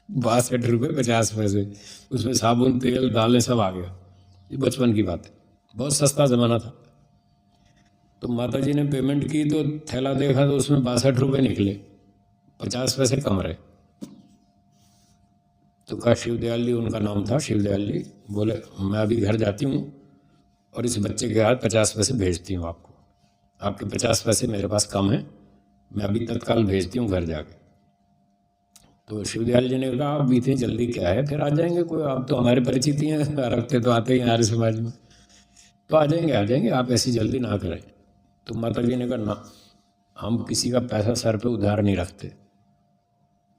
62 रुपये 50 पैसे, उसमें साबुन तेल दालें सब आ गया। ये बचपन की बात है, बहुत सस्ता ज़माना था। तो माता जी ने पेमेंट की तो थैला देखा तो उसमें 62 रुपये निकले, 50 पैसे कम रहे। तो कहा, शिवदयाल जी उनका नाम था, शिवदयाल जी बोले मैं अभी घर जाती हूँ और इस बच्चे के हाथ 50 पैसे भेजती हूँ आपको, आपके 50 पैसे मेरे पास कम हैं, मैं अभी तत्काल भेजती हूँ घर जाके। तो शिवदयाल जी ने कहा आप इतनी जल्दी क्या है, फिर आ जाएंगे, कोई आप तो हमारे परिचित ही हैं, हर हफ्ते तो आते ही हैं आर्य समाज में, तो आ जाएंगे, आप ऐसी जल्दी ना करें। तो माता जी ने कहा ना, हम किसी का पैसा सर पे उधार नहीं रखते।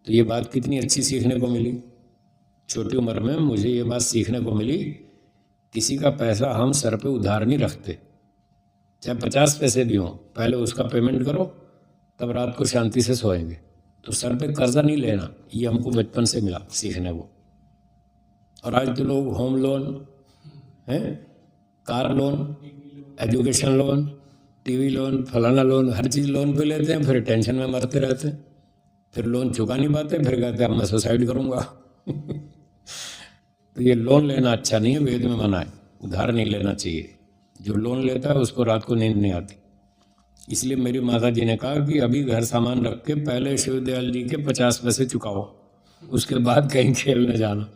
तो ये बात कितनी अच्छी सीखने को मिली, छोटी उम्र में मुझे ये बात सीखने को मिली, किसी का पैसा हम सर पे उधार नहीं रखते, चाहे 50 पैसे भी हों, पहले उसका पेमेंट करो, तब रात को शांति से सोएंगे। तो सर पे कर्जा नहीं लेना, ये हमको बचपन से मिला सीखने को। और आज तो लोग होम लोन हैं, car loan, education loan, TV loan, फलाना लोन, हर चीज़ लोन पे लेते हैं, फिर टेंशन में मरते रहते हैं, फिर लोन चुका नहीं पाते, फिर कहते हैं मैं सुसाइड करूँगा। तो ये लोन लेना अच्छा नहीं है, वेद में मना है, उधार नहीं लेना चाहिए। जो लोन लेता है उसको रात को नींद नहीं आती। इसलिए मेरी माता जी ने कहा कि अभी घर सामान रख के पहले शिवदयाल जी के 50 पैसे चुकाओ, उसके बाद कहीं खेलने जाना।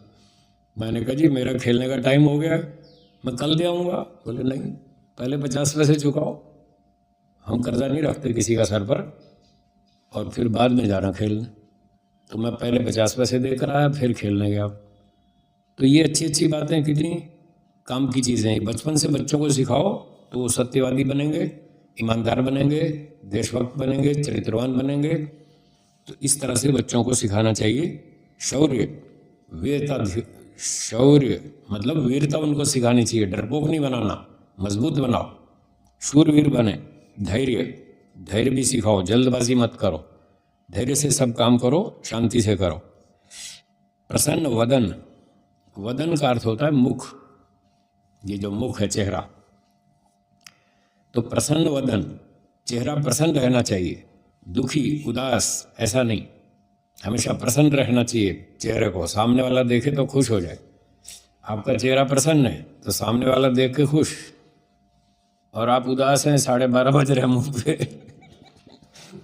मैंने कहा जी मेरा खेलने का टाइम हो गया, मैं कल दे आऊँगा। बोले नहीं, पहले 50 पैसे चुकाओ, हम कर्जा नहीं रखते किसी का सर पर, और फिर बाद में जाना खेलने। तो मैं पहले 50 पैसे देकर आया, फिर खेलने गया। तो ये अच्छी अच्छी बातें कितनी काम की चीज़ें हैं, बचपन से बच्चों को सिखाओ तो वो सत्यवादी बनेंगे, ईमानदार बनेंगे, देशभक्त बनेंगे, चरित्रवान बनेंगे। तो इस तरह से बच्चों को सिखाना चाहिए। शौर्य, वीरता, शौर्य मतलब वीरता उनको सिखानी चाहिए, डरपोक नहीं बनाना, मजबूत बनाओ, शूरवीर बने। धैर्य, धैर्य भी सिखाओ, जल्दबाजी मत करो, धैर्य से सब काम करो, शांति से करो। प्रसन्न वदन, वदन का अर्थ होता है मुख, ये जो मुख है चेहरा, तो प्रसन्न वदन, चेहरा प्रसन्न रहना चाहिए, दुखी उदास ऐसा नहीं, हमेशा प्रसन्न रहना चाहिए चेहरे को। सामने वाला देखे तो खुश हो जाए। आपका चेहरा प्रसन्न है तो सामने वाला देख के खुश, और आप उदास हैं, 12:30 बज रहे हैं मुँह पे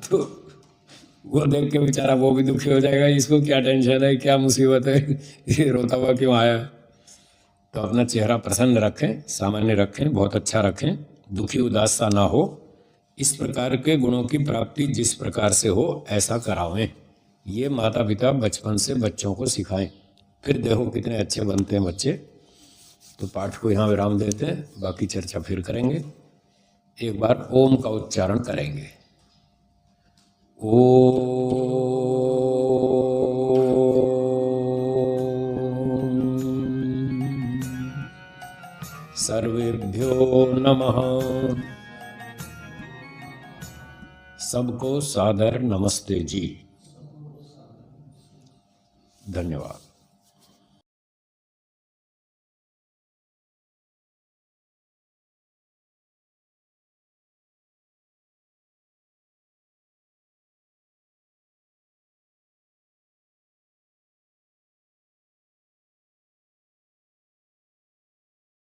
तो वो देख के बेचारा वो भी दुखी हो जाएगा, इसको क्या टेंशन है, क्या मुसीबत है, ये रोता हुआ क्यों आया। तो अपना चेहरा प्रसन्न रखें, सामान्य रखें, बहुत अच्छा रखें, दुखी उदास सा ना हो। इस प्रकार के गुणों की प्राप्ति जिस प्रकार से हो ऐसा करावें। ये माता पिता बचपन से बच्चों को सिखाएं, फिर देखो कितने अच्छे बनते हैं बच्चे। तो पाठ को यहाँ विराम देते हैं, बाकी चर्चा फिर करेंगे। एक बार ओम का उच्चारण करेंगे। सर्वेभ्यो नमः। सबको सादर नमस्ते जी।